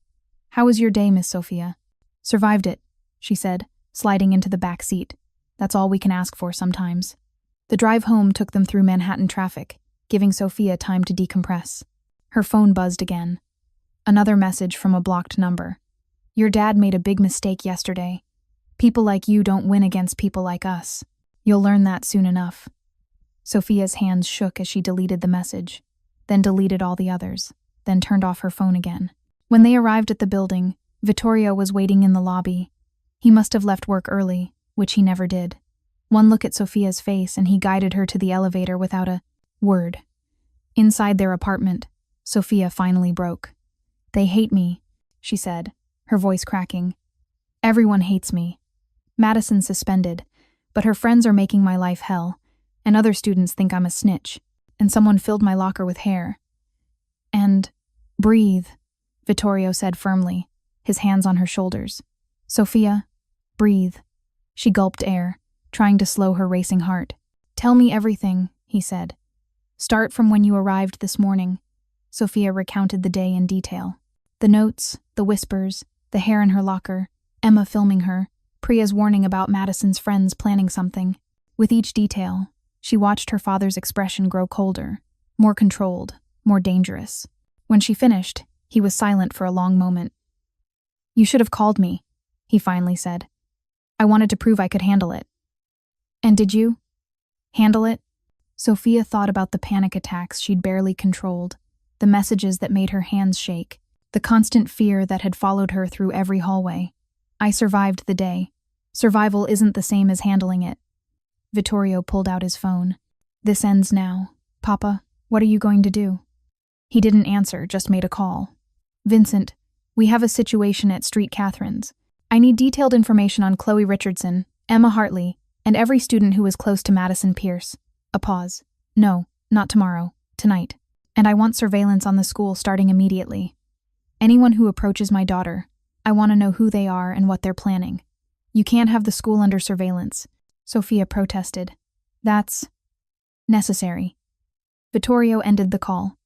"How was your day, Miss Sofia?" "Survived it," she said, sliding into the back seat. "That's all we can ask for sometimes." The drive home took them through Manhattan traffic, giving Sofia time to decompress. Her phone buzzed again. Another message from a blocked number. "Your dad made a big mistake yesterday. People like you don't win against people like us. You'll learn that soon enough." Sofia's hands shook as she deleted the message, then deleted all the others, then turned off her phone again. When they arrived at the building, Vittorio was waiting in the lobby. He must have left work early, which he never did. One look at Sofia's face and he guided her to the elevator without a word. Inside their apartment, Sofia finally broke. "They hate me," she said, her voice cracking. "Everyone hates me. Madison's suspended, but her friends are making my life hell, and other students think I'm a snitch, and someone filled my locker with hair. And breathe," Vittorio said firmly, his hands on her shoulders. "Sofia, breathe." She gulped air, trying to slow her racing heart. "Tell me everything," he said. "Start from when you arrived this morning." Sofia recounted the day in detail. The notes, the whispers, the hair in her locker, Emma filming her, Priya's warning about Madison's friends planning something. With each detail, she watched her father's expression grow colder, more controlled, more dangerous. When she finished, he was silent for a long moment. "You should have called me," he finally said. "I wanted to prove I could handle it." "And did you? Handle it?" Sofia thought about the panic attacks she'd barely controlled, the messages that made her hands shake, the constant fear that had followed her through every hallway. "I survived the day. Survival isn't the same as handling it." Vittorio pulled out his phone. "This ends now. Papa, what are you going to do?" He didn't answer, just made a call. "Vincent, we have a situation at Street Catherine's. I need detailed information on Chloe Richardson, Emma Hartley, and every student who is close to Madison Pierce." A pause. "No, not tomorrow. Tonight. And I want surveillance on the school starting immediately. Anyone who approaches my daughter, I want to know who they are and what they're planning. You can't have the school under surveillance." Sofia protested. "That's necessary." Vittorio ended the call.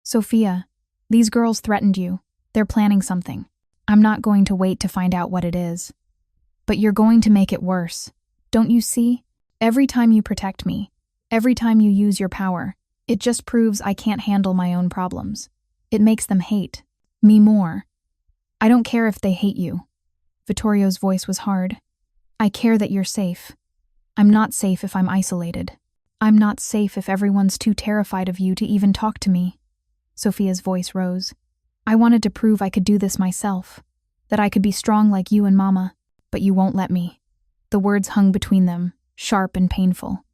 "Sofia, these girls threatened you. They're planning something. I'm not going to wait to find out what it is. But you're going to make it worse. Don't you see? Every time you protect me, every time you use your power, it just proves I can't handle my own problems. It makes them hate me more. I don't care if they hate you." Vittorio's voice was hard. "I care that you're safe. I'm not safe if I'm isolated. I'm not safe if everyone's too terrified of you to even talk to me." Sofia's voice rose. "I wanted to prove I could do this myself, that I could be strong like you and Mama, but you won't let me." The words hung between them, sharp and painful.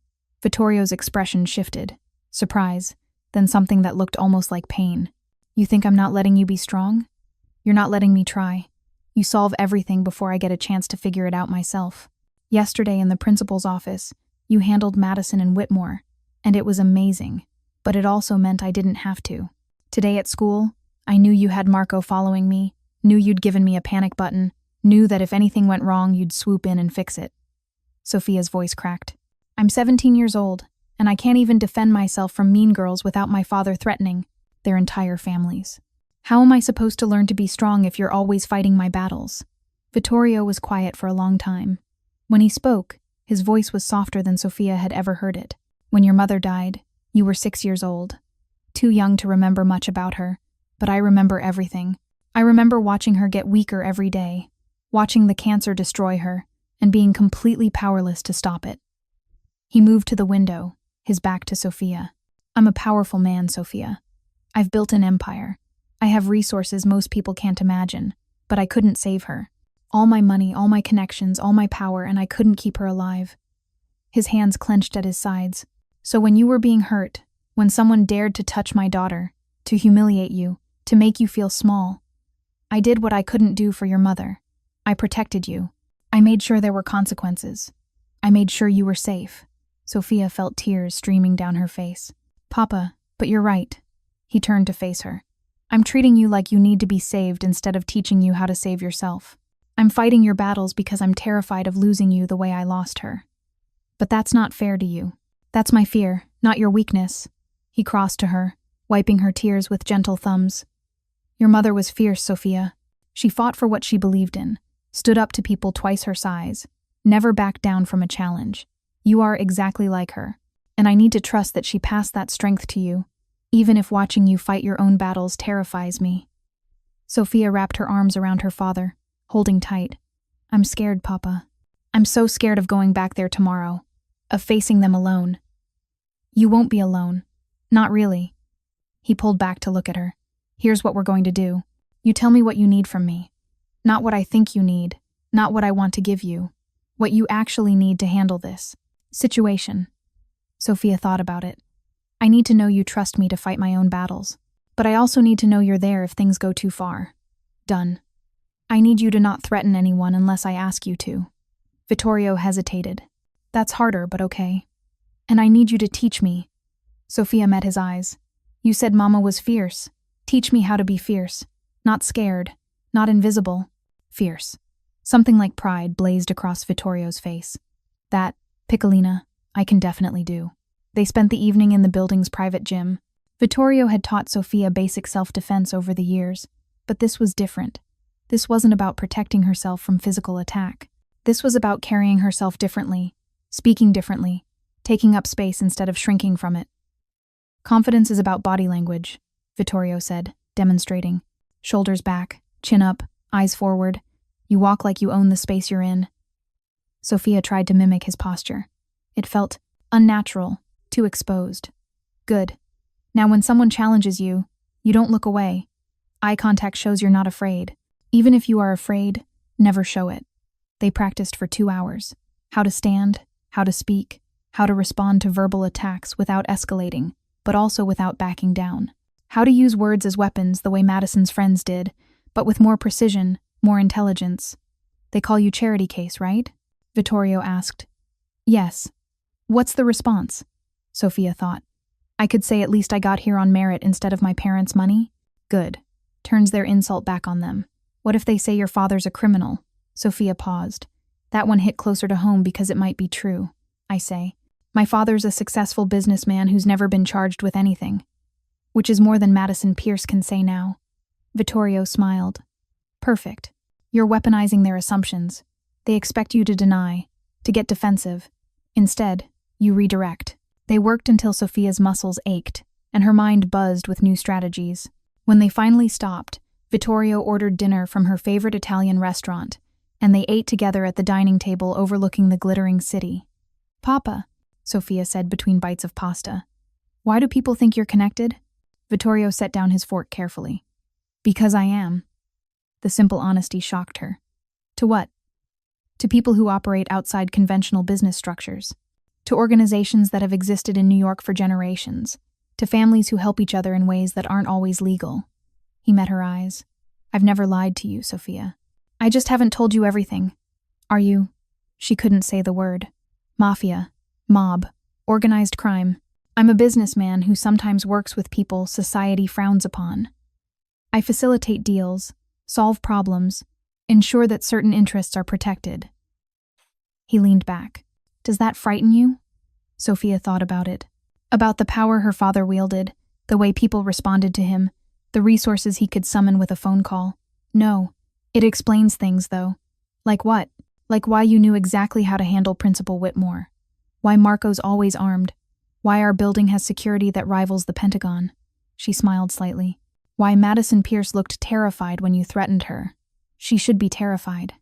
Vittorio's expression shifted. Surprise, then something that looked almost like pain. "You think I'm not letting you be strong? You're not letting me try. You solve everything before I get a chance to figure it out myself. Yesterday in the principal's office, you handled Madison and Whitmore, and it was amazing, but it also meant I didn't have to. Today at school, I knew you had Marco following me, knew you'd given me a panic button, knew that if anything went wrong, you'd swoop in and fix it." Sofia's voice cracked. "I'm 17 years old, and I can't even defend myself from mean girls without my father threatening their entire families." How am I supposed to learn to be strong if you're always fighting my battles? Vittorio was quiet for a long time. When he spoke, his voice was softer than Sofia had ever heard it. When your mother died, you were 6 years old. Too young to remember much about her, but I remember everything. I remember watching her get weaker every day, watching the cancer destroy her, and being completely powerless to stop it. He moved to the window, his back to Sofia. I'm a powerful man, Sofia. I've built an empire. I have resources most people can't imagine, but I couldn't save her. All my money, all my connections, all my power, and I couldn't keep her alive. His hands clenched at his sides. So when you were being hurt, when someone dared to touch my daughter, to humiliate you, to make you feel small, I did what I couldn't do for your mother. I protected you. I made sure there were consequences. I made sure you were safe. Sofia felt tears streaming down her face. Papa, but you're right. He turned to face her. I'm treating you like you need to be saved instead of teaching you how to save yourself. I'm fighting your battles because I'm terrified of losing you the way I lost her. But that's not fair to you. That's my fear, not your weakness. He crossed to her, wiping her tears with gentle thumbs. Your mother was fierce, Sofia. She fought for what she believed in, stood up to people twice her size, never backed down from a challenge. You are exactly like her, and I need to trust that she passed that strength to you, even if watching you fight your own battles terrifies me. Sofia wrapped her arms around her father, holding tight. I'm scared, Papa. I'm so scared of going back there tomorrow, of facing them alone. You won't be alone. Not really. He pulled back to look at her. Here's what we're going to do. You tell me what you need from me. Not what I think you need, not what I want to give you. What you actually need to handle this situation. Sofia thought about it. I need to know you trust me to fight my own battles, but I also need to know you're there if things go too far. Done. I need you to not threaten anyone unless I ask you to. Vittorio hesitated. That's harder, but okay. And I need you to teach me. Sofia met his eyes. You said Mama was fierce. Teach me how to be fierce. Not scared. Not invisible. Fierce. Something like pride blazed across Vittorio's face. That, Piccolina, I can definitely do. They spent the evening in the building's private gym. Vittorio had taught Sofia basic self-defense over the years, but this was different. This wasn't about protecting herself from physical attack. This was about carrying herself differently, speaking differently, taking up space instead of shrinking from it. Confidence is about body language, Vittorio said, demonstrating. Shoulders back, chin up, eyes forward. You walk like you own the space you're in. Sofia tried to mimic his posture. It felt unnatural, too exposed. Good. Now when someone challenges you, you don't look away. Eye contact shows you're not afraid. Even if you are afraid, never show it. They practiced for 2 hours. How to stand, how to speak, how to respond to verbal attacks without escalating, but also without backing down. How to use words as weapons the way Madison's friends did, but with more precision, more intelligence. They call you charity case, right? Vittorio asked. Yes. What's the response? Sofia thought. I could say at least I got here on merit instead of my parents' money? Good. Turns their insult back on them. What if they say your father's a criminal? Sofia paused. That one hit closer to home because it might be true. I say, my father's a successful businessman who's never been charged with anything. Which is more than Madison Pierce can say now. Vittorio smiled. Perfect. You're weaponizing their assumptions. They expect you to deny, to get defensive. Instead, you redirect. They worked until Sofia's muscles ached, and her mind buzzed with new strategies. When they finally stopped, Vittorio ordered dinner from her favorite Italian restaurant, and they ate together at the dining table overlooking the glittering city. Papa, Sofia said between bites of pasta. Why do people think you're connected? Vittorio set down his fork carefully. Because I am. The simple honesty shocked her. To what? To people who operate outside conventional business structures. To organizations that have existed in New York for generations. To families who help each other in ways that aren't always legal. He met her eyes. I've never lied to you, Sofia. I just haven't told you everything. Are you? She couldn't say the word. Mafia. Mob. Organized crime. I'm a businessman who sometimes works with people society frowns upon. I facilitate deals, solve problems, ensure that certain interests are protected. He leaned back. Does that frighten you? Sofia thought about it. About the power her father wielded, the way people responded to him, The resources he could summon with a phone call. No. It explains things, though. Like what? Like why you knew exactly how to handle Principal Whitmore. Why Marco's always armed. Why our building has security that rivals the Pentagon. She smiled slightly. Why Madison Pierce looked terrified when you threatened her. She should be terrified.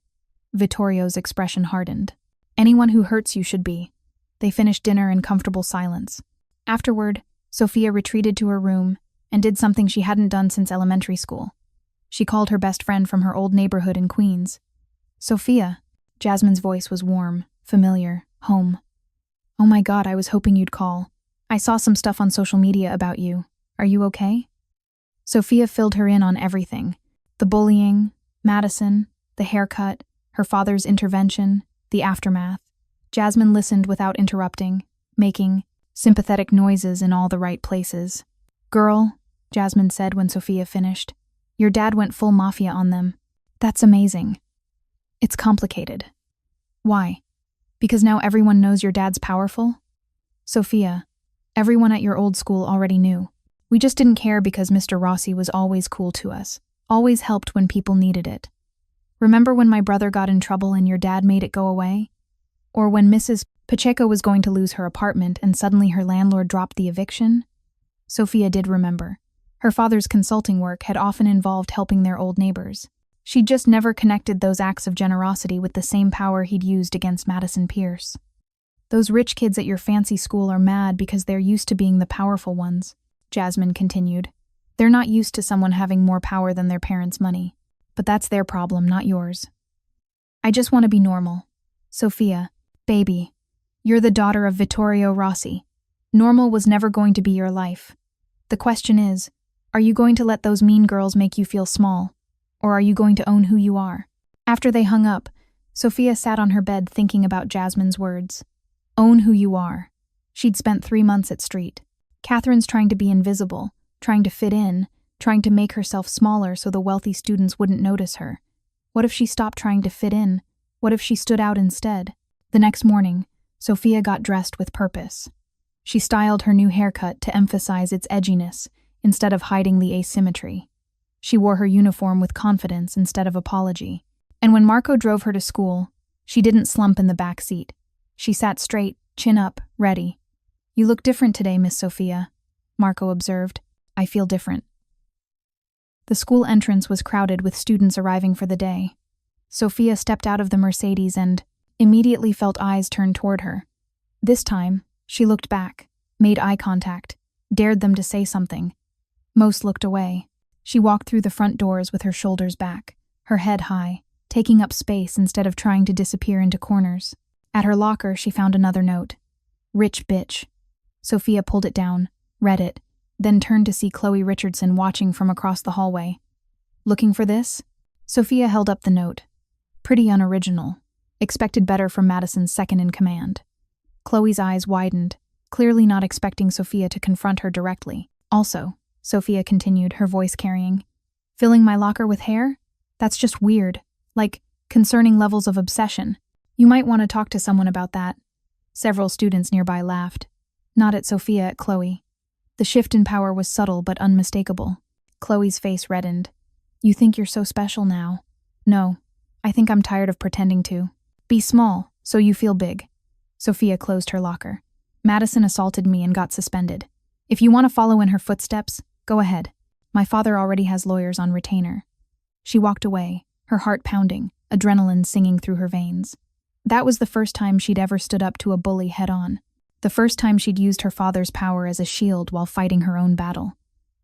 Vittorio's expression hardened. Anyone who hurts you should be. They finished dinner in comfortable silence. Afterward, Sofia retreated to her room and did something she hadn't done since elementary school. She called her best friend from her old neighborhood in Queens. Sofia. Jasmine's voice was warm, familiar, home. Oh my God, I was hoping you'd call. I saw some stuff on social media about you. Are you okay? Sofia filled her in on everything. The bullying, Madison, the haircut, her father's intervention, the aftermath. Jasmine listened without interrupting, making sympathetic noises in all the right places. Girl, Jasmine said when Sofia finished, your dad went full Mafia on them. That's amazing. It's complicated. Why? Because now everyone knows your dad's powerful? Sofia, everyone at your old school already knew. We just didn't care because Mr. Rossi was always cool to us, always helped when people needed it. Remember when my brother got in trouble and your dad made it go away? Or when Mrs. Pacheco was going to lose her apartment and suddenly her landlord dropped the eviction? Sofia did remember. Her father's consulting work had often involved helping their old neighbors. She'd just never connected those acts of generosity with the same power he'd used against Madison Pierce. Those rich kids at your fancy school are mad because they're used to being the powerful ones, Jasmine continued. They're not used to someone having more power than their parents' money. But that's their problem, not yours. I just want to be normal. Sofia, baby, you're the daughter of Vittorio Rossi. Normal was never going to be your life. The question is, are you going to let those mean girls make you feel small? Or are you going to own who you are? After they hung up, Sofia sat on her bed thinking about Jasmine's words. Own who you are. She'd spent 3 months at street. Catherine's trying to be invisible, trying to fit in, trying to make herself smaller so the wealthy students wouldn't notice her. What if she stopped trying to fit in? What if she stood out instead? The next morning, Sofia got dressed with purpose. She styled her new haircut to emphasize its edginess instead of hiding the asymmetry. She wore her uniform with confidence instead of apology. And when Marco drove her to school, she didn't slump in the back seat. She sat straight, chin up, ready. You look different today, Miss Sofia, Marco observed. I feel different. The school entrance was crowded with students arriving for the day. Sofia stepped out of the Mercedes and immediately felt eyes turned toward her. This time, she looked back, made eye contact, dared them to say something. Most looked away. She walked through the front doors with her shoulders back, her head high, taking up space instead of trying to disappear into corners. At her locker, she found another note. Rich bitch. Sofia pulled it down, read it, then turned to see Chloe Richardson watching from across the hallway. Looking for this? Sofia held up the note. Pretty unoriginal. Expected better from Madison's second-in-command. Chloe's eyes widened, clearly not expecting Sofia to confront her directly. Also, Sofia continued, her voice carrying, filling my locker with hair? That's just weird. Like, concerning levels of obsession. You might want to talk to someone about that. Several students nearby laughed. Not at Sofia, at Chloe. The shift in power was subtle but unmistakable. Chloe's face reddened. You think you're so special now? No, I think I'm tired of pretending to. Be small, so you feel big. Sofia closed her locker. Madison assaulted me and got suspended. If you want to follow in her footsteps, go ahead. My father already has lawyers on retainer. She walked away, her heart pounding, adrenaline singing through her veins. That was the first time she'd ever stood up to a bully head-on. The first time she'd used her father's power as a shield while fighting her own battle.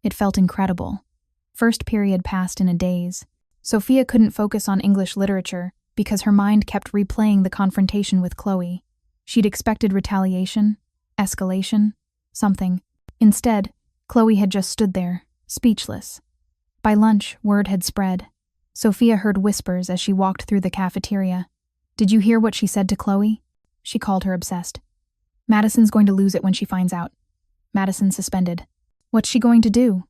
It felt incredible. First period passed in a daze. Sofia couldn't focus on English literature because her mind kept replaying the confrontation with Chloe. She'd expected retaliation, escalation, something. Instead, Chloe had just stood there, speechless. By lunch, word had spread. Sofia heard whispers as she walked through the cafeteria. Did you hear what she said to Chloe? She called her obsessed. Madison's going to lose it when she finds out. Madison suspended. What's she going to do?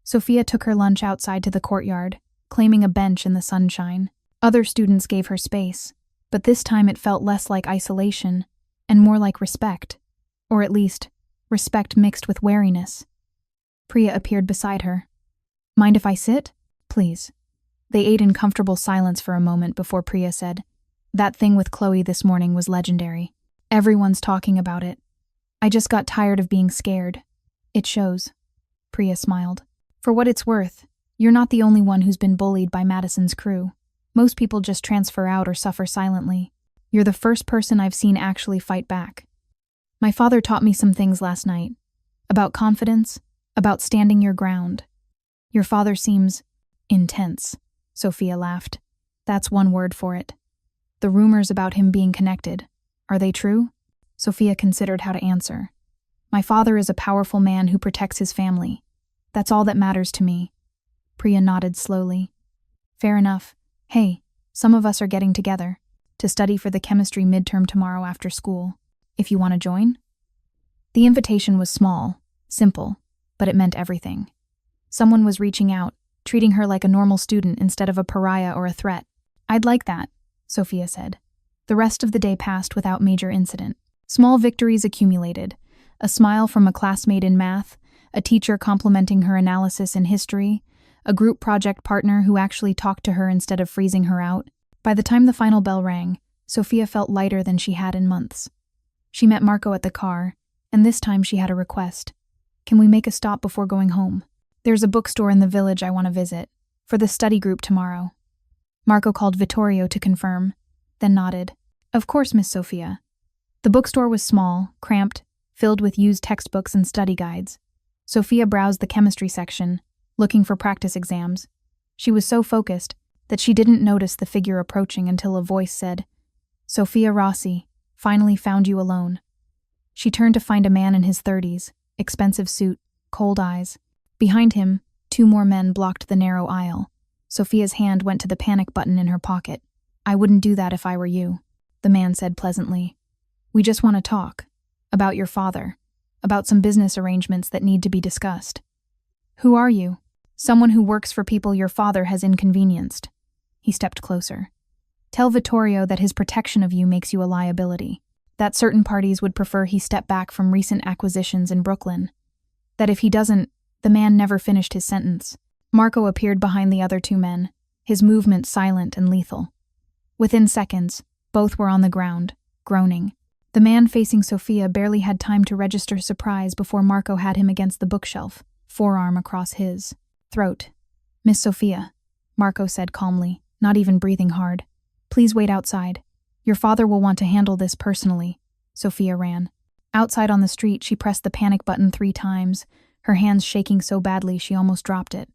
Sofia took her lunch outside to the courtyard, claiming a bench in the sunshine. Other students gave her space, but this time it felt less like isolation and more like respect. Or at least, respect mixed with wariness. Priya appeared beside her. Mind if I sit? Please. They ate in comfortable silence for a moment before Priya said, "That thing with Chloe this morning was legendary. Everyone's talking about it. I just got tired of being scared." "It shows." Priya smiled. "For what it's worth, you're not the only one who's been bullied by Madison's crew. Most people just transfer out or suffer silently. You're the first person I've seen actually fight back. My father taught me some things last night. About confidence, about standing your ground. Your father seems intense." Sofia laughed. "That's one word for it. The rumors about him being connected, are they true?" Sofia considered how to answer. "My father is a powerful man who protects his family. That's all that matters to me." Priya nodded slowly. "Fair enough. Hey, some of us are getting together to study for the chemistry midterm tomorrow after school. If you want to join?" The invitation was small, simple, but it meant everything. Someone was reaching out, treating her like a normal student instead of a pariah or a threat. "I'd like that," Sofia said. The rest of the day passed without major incident. Small victories accumulated. A smile from a classmate in math, a teacher complimenting her analysis in history, a group project partner who actually talked to her instead of freezing her out. By the time the final bell rang, Sofia felt lighter than she had in months. She met Marco at the car, and this time she had a request. "Can we make a stop before going home? There's a bookstore in the village I want to visit, for the study group tomorrow." Marco called Vittorio to confirm, then nodded. "Of course, Miss Sofia." The bookstore was small, cramped, filled with used textbooks and study guides. Sofia browsed the chemistry section, looking for practice exams. She was so focused that she didn't notice the figure approaching until a voice said, "Sofia Rossi, finally found you alone." She turned to find a man in his 30s, expensive suit, cold eyes. Behind him, 2 more men blocked the narrow aisle. Sofia's hand went to the panic button in her pocket. "I wouldn't do that if I were you," the man said pleasantly. "We just want to talk. About your father. About some business arrangements that need to be discussed." "Who are you?" "Someone who works for people your father has inconvenienced." He stepped closer. "Tell Vittorio that his protection of you makes you a liability. That certain parties would prefer he step back from recent acquisitions in Brooklyn. That if he doesn't..." The man never finished his sentence. Marco appeared behind the other 2 men, his movement silent and lethal. Within seconds, both were on the ground, groaning. The man facing Sofia barely had time to register surprise before Marco had him against the bookshelf, forearm across his throat. "Miss Sofia," Marco said calmly, not even breathing hard. "Please wait outside. Your father will want to handle this personally." Sofia ran. Outside on the street, she pressed the panic button 3 times, her hands shaking so badly she almost dropped it.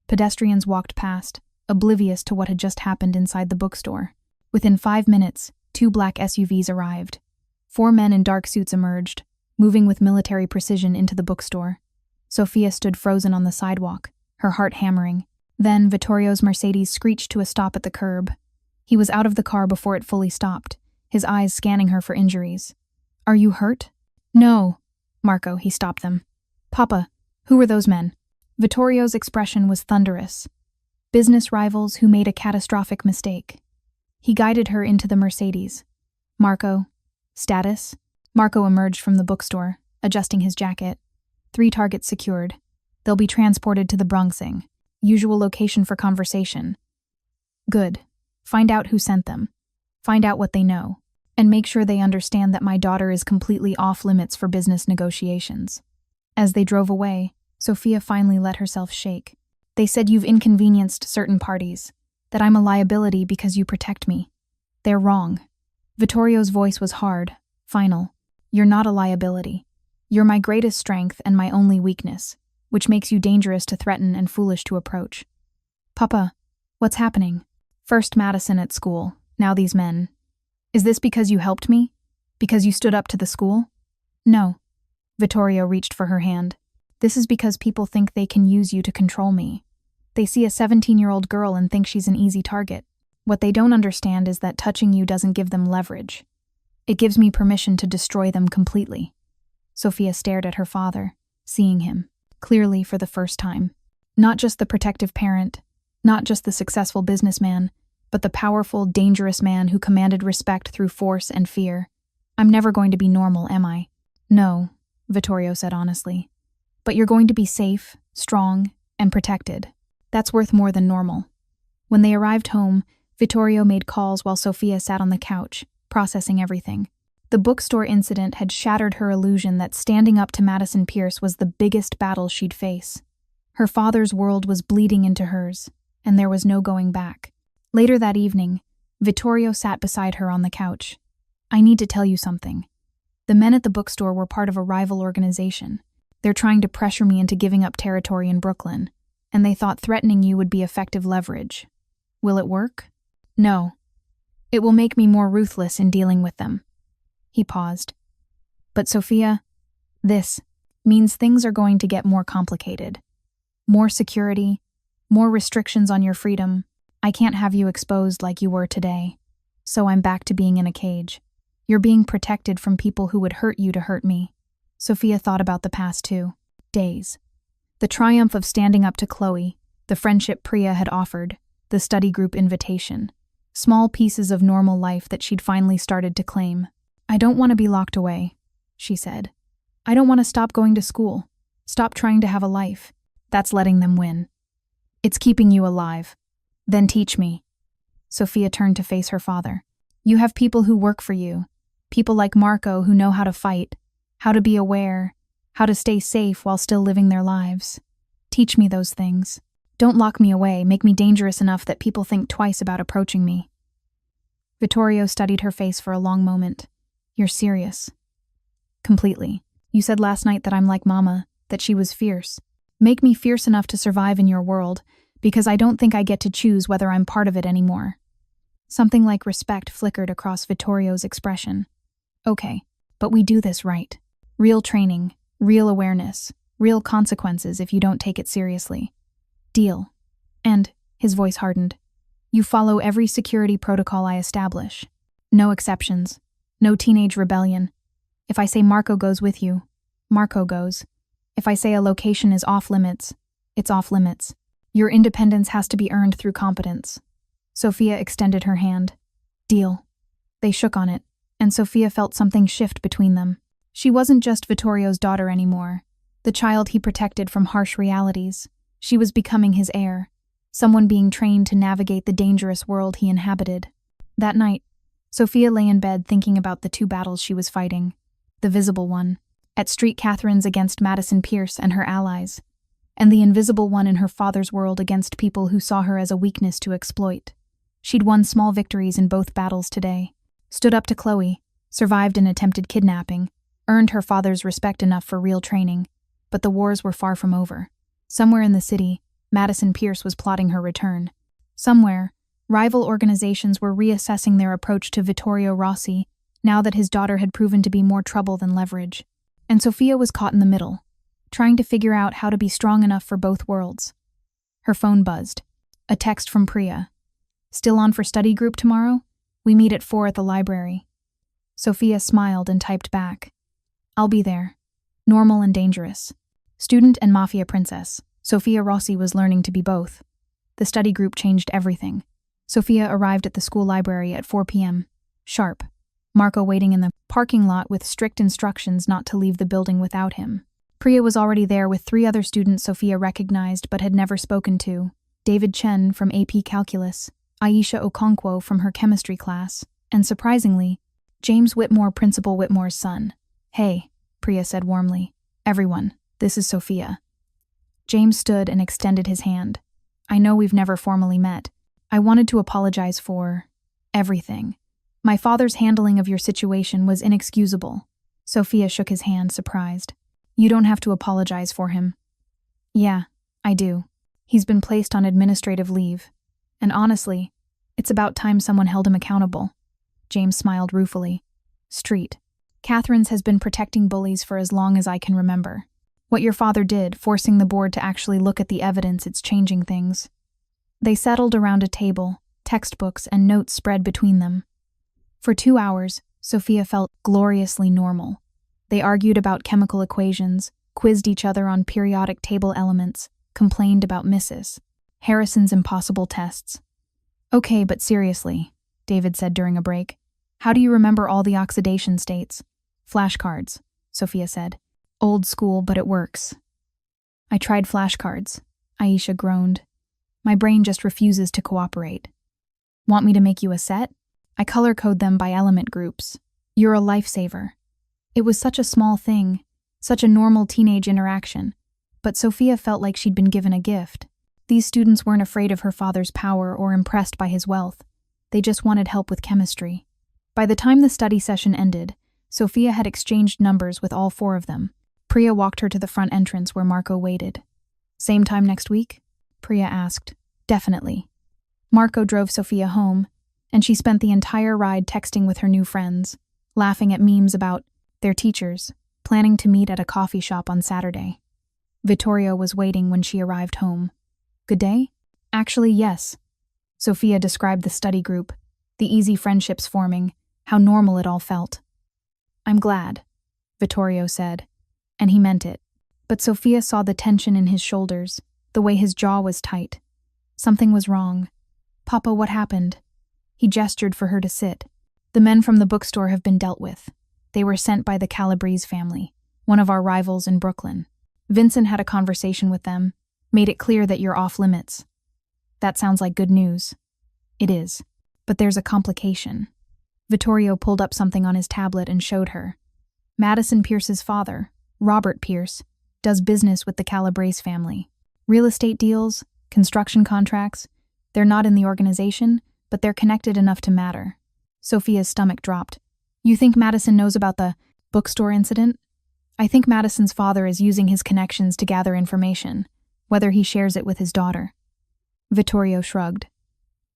Pedestrians walked past, oblivious to what had just happened inside the bookstore. Within 5 minutes, 2 black SUVs arrived. 4 men in dark suits emerged, moving with military precision into the bookstore. Sofia stood frozen on the sidewalk, her heart hammering. Then Vittorio's Mercedes screeched to a stop at the curb. He was out of the car before it fully stopped, his eyes scanning her for injuries. "Are you hurt?" "No." "Marco," he stopped them. "Papa, who were those men?" Vittorio's expression was thunderous. Business rivals who made a catastrophic mistake. He guided her into the Mercedes. "Marco, status?" Marco emerged from the bookstore, adjusting his jacket. 3 targets secured. They'll be transported to the Bronxing. Usual location for conversation. "Good. Find out who sent them. Find out what they know. And make sure they understand that my daughter is completely off limits for business negotiations." As they drove away, Sofia finally let herself shake. "They said you've inconvenienced certain parties, that I'm a liability because you protect me. They're wrong." Vittorio's voice was hard, final. "You're not a liability. You're my greatest strength and my only weakness, which makes you dangerous to threaten and foolish to approach." "Papa, what's happening?" "First Madison at school, now these men. Is this because you helped me? Because you stood up to the school?" "No." Vittorio reached for her hand. "This is because people think they can use you to control me. They see a 17-year-old girl and think she's an easy target. What they don't understand is that touching you doesn't give them leverage. It gives me permission to destroy them completely." Sofia stared at her father, seeing him, clearly for the first time. Not just the protective parent, not just the successful businessman, but the powerful, dangerous man who commanded respect through force and fear. "I'm never going to be normal, am I?" "No," Vittorio said honestly. "But you're going to be safe, strong, and protected. That's worth more than normal. When they arrived home, Vittorio made calls while Sofia sat on the couch, processing everything. The bookstore incident had shattered her illusion that standing up to Madison Pierce was the biggest battle she'd face. Her father's world was bleeding into hers, and there was no going back. Later that evening, Vittorio sat beside her on the couch. I need to tell you something. The men at the bookstore were part of a rival organization. They're trying to pressure me into giving up territory in Brooklyn, and they thought threatening you would be effective leverage. Will it work? No. It will make me more ruthless in dealing with them. He paused. But Sofia, this means things are going to get more complicated. More security, more restrictions on your freedom. I can't have you exposed like you were today. So I'm back to being in a cage. You're being protected from people who would hurt you to hurt me. Sofia thought about the past 2 days. The triumph of standing up to Chloe, the friendship Priya had offered, the study group invitation. Small pieces of normal life that she'd finally started to claim. I don't want to be locked away, she said. I don't want to stop going to school, stop trying to have a life. That's letting them win. It's keeping you alive. Then teach me. Sofia turned to face her father. You have people who work for you. People like Marco who know how to fight, how to be aware, how to stay safe while still living their lives. Teach me those things. Don't lock me away, make me dangerous enough that people think twice about approaching me. Vittorio studied her face for a long moment. You're serious. Completely. You said last night that I'm like Mama, that she was fierce. Make me fierce enough to survive in your world, because I don't think I get to choose whether I'm part of it anymore. Something like respect flickered across Vittorio's expression. Okay, but we do this right. Real training, real awareness, real consequences if you don't take it seriously. Deal. And, his voice hardened, you follow every security protocol I establish. No exceptions. No teenage rebellion. If I say Marco goes with you, Marco goes. If I say a location is off limits, it's off limits. Your independence has to be earned through competence. Sofia extended her hand. Deal. They shook on it, and Sofia felt something shift between them. She wasn't just Vittorio's daughter anymore, the child he protected from harsh realities. She was becoming his heir, someone being trained to navigate the dangerous world he inhabited. That night, Sofia lay in bed thinking about the 2 battles she was fighting. The visible one, at Street Catherine's against Madison Pierce and her allies, and the invisible one in her father's world against people who saw her as a weakness to exploit. She'd won small victories in both battles today, stood up to Chloe, survived an attempted kidnapping, earned her father's respect enough for real training, but the wars were far from over. Somewhere in the city, Madison Pierce was plotting her return. Somewhere, rival organizations were reassessing their approach to Vittorio Rossi now that his daughter had proven to be more trouble than leverage. And Sofia was caught in the middle, trying to figure out how to be strong enough for both worlds. Her phone buzzed. A text from Priya. Still on for study group tomorrow? We meet at 4 at the library. Sofia smiled and typed back. I'll be there. Normal and dangerous. Student and Mafia princess. Sofia Rossi was learning to be both. The study group changed everything. Sofia arrived at the school library at 4 p.m. Sharp. Marco waiting in the parking lot with strict instructions not to leave the building without him. Priya was already there with 3 other students Sofia recognized but had never spoken to. David Chen from AP Calculus, Aisha Okonkwo from her chemistry class, and surprisingly, James Whitmore, Principal Whitmore's son. Hey, Priya said warmly. Everyone, this is Sofia. James stood and extended his hand. I know we've never formally met. I wanted to apologize for everything. My father's handling of your situation was inexcusable. Sofia shook his hand, surprised. You don't have to apologize for him. Yeah, I do. He's been placed on administrative leave. And honestly, it's about time someone held him accountable. James smiled ruefully. Street. Catherine's has been protecting bullies for as long as I can remember. What your father did, forcing the board to actually look at the evidence, it's changing things. They settled around a table, textbooks and notes spread between them. For 2 hours, Sofia felt gloriously normal. They argued about chemical equations, quizzed each other on periodic table elements, complained about Mrs. Harrison's impossible tests. Okay, but seriously, David said during a break. How do you remember all the oxidation states? Flashcards, Sofia said. Old school, but it works. I tried flashcards, Aisha groaned. My brain just refuses to cooperate. Want me to make you a set? I color code them by element groups. You're a lifesaver. It was such a small thing, such a normal teenage interaction, but Sofia felt like she'd been given a gift. These students weren't afraid of her father's power or impressed by his wealth. They just wanted help with chemistry. By the time the study session ended, Sofia had exchanged numbers with all 4 of them. Priya walked her to the front entrance where Marco waited. Same time next week? Priya asked. Definitely. Marco drove Sofia home, and she spent the entire ride texting with her new friends, laughing at memes about their teachers, planning to meet at a coffee shop on Saturday. Vittorio was waiting when she arrived home. Good day? Actually, yes. Sofia described the study group, the easy friendships forming, how normal it all felt. I'm glad, Vittorio said, and he meant it. But Sofia saw the tension in his shoulders, the way his jaw was tight. Something was wrong. Papa, what happened? He gestured for her to sit. The men from the bookstore have been dealt with. They were sent by the Calabrese family, one of our rivals in Brooklyn. Vincent had a conversation with them, made it clear that you're off limits. That sounds like good news. It is. But there's a complication. Vittorio pulled up something on his tablet and showed her. Madison Pierce's father, Robert Pierce, does business with the Calabrese family. Real estate deals, construction contracts. They're not in the organization, but they're connected enough to matter. Sofia's stomach dropped. You think Madison knows about the bookstore incident? I think Madison's father is using his connections to gather information, whether he shares it with his daughter. Vittorio shrugged.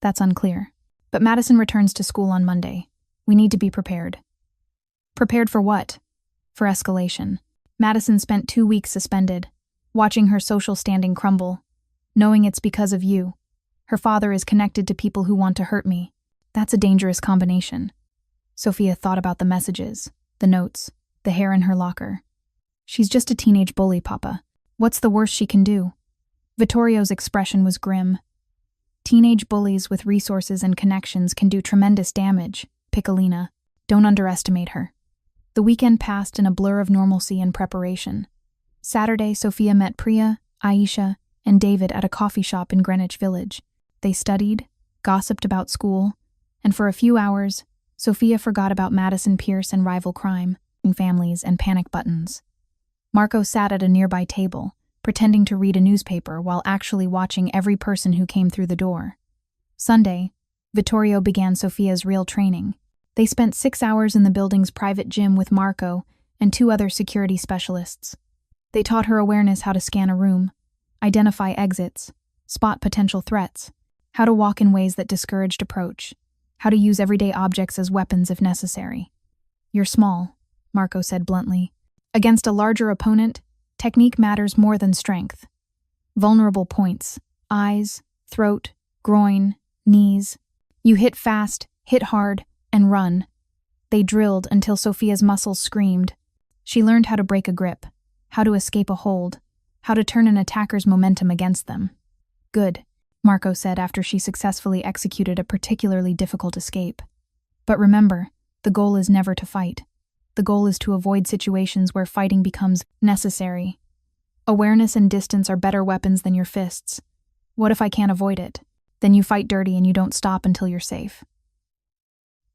That's unclear. But Madison returns to school on Monday. We need to be prepared. Prepared for what? For escalation. Madison spent 2 weeks suspended, watching her social standing crumble, knowing it's because of you. Her father is connected to people who want to hurt me. That's a dangerous combination. Sofia thought about the messages, the notes, the hair in her locker. She's just a teenage bully, Papa. What's the worst she can do? Vittorio's expression was grim. Teenage bullies with resources and connections can do tremendous damage, Piccolina. Don't underestimate her. The weekend passed in a blur of normalcy and preparation. Saturday, Sofia met Priya, Aisha, and David at a coffee shop in Greenwich Village. They studied, gossiped about school, and for a few hours, Sofia forgot about Madison Pierce and rival crime, families, and panic buttons. Marco sat at a nearby table, pretending to read a newspaper while actually watching every person who came through the door. Sunday, Vittorio began Sofia's real training. They spent 6 hours in the building's private gym with Marco and 2 other security specialists. They taught her awareness how to scan a room, identify exits, spot potential threats, how to walk in ways that discouraged approach, how to use everyday objects as weapons if necessary. You're small, Marco said bluntly. Against a larger opponent, technique matters more than strength. Vulnerable points, eyes, throat, groin, knees. You hit fast, hit hard, and run. They drilled until Sofia's muscles screamed. She learned how to break a grip, how to escape a hold, how to turn an attacker's momentum against them. Good, Marco said after she successfully executed a particularly difficult escape. But remember, the goal is never to fight. The goal is to avoid situations where fighting becomes necessary. Awareness and distance are better weapons than your fists. What if I can't avoid it? Then you fight dirty and you don't stop until you're safe.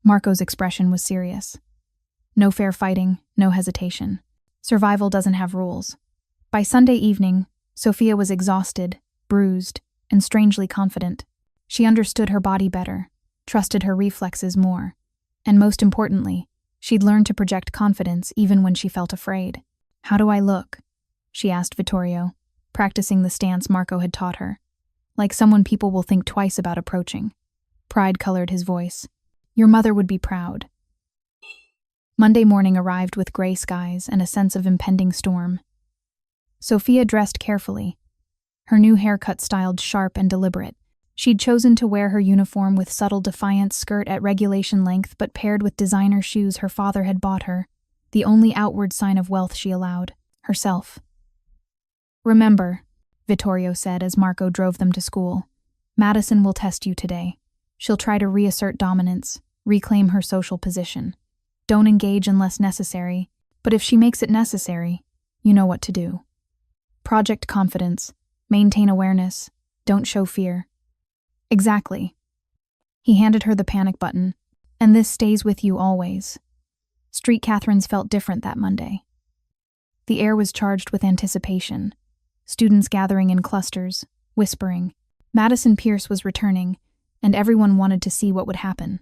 Marco's expression was serious. No fair fighting, no hesitation. Survival doesn't have rules. By Sunday evening, Sofia was exhausted, bruised, and strangely confident. She understood her body better, trusted her reflexes more, and most importantly, she'd learned to project confidence even when she felt afraid. How do I look? She asked Vittorio, practicing the stance Marco had taught her. Like someone people will think twice about approaching. Pride colored his voice. Your mother would be proud. Monday morning arrived with gray skies and a sense of impending storm. Sofia dressed carefully, her new haircut styled sharp and deliberate. She'd chosen to wear her uniform with subtle defiance skirt at regulation length but paired with designer shoes her father had bought her, the only outward sign of wealth she allowed, herself. Remember, Vittorio said as Marco drove them to school, Madison will test you today. She'll try to reassert dominance, reclaim her social position. Don't engage unless necessary, but if she makes it necessary, you know what to do. Project confidence, maintain awareness, Don't show fear. Exactly. He handed her the panic button. And this stays with you always. Street Catherines felt different that Monday. The air was charged with anticipation. Students gathering in clusters, whispering. Madison Pierce was returning, and everyone wanted to see what would happen.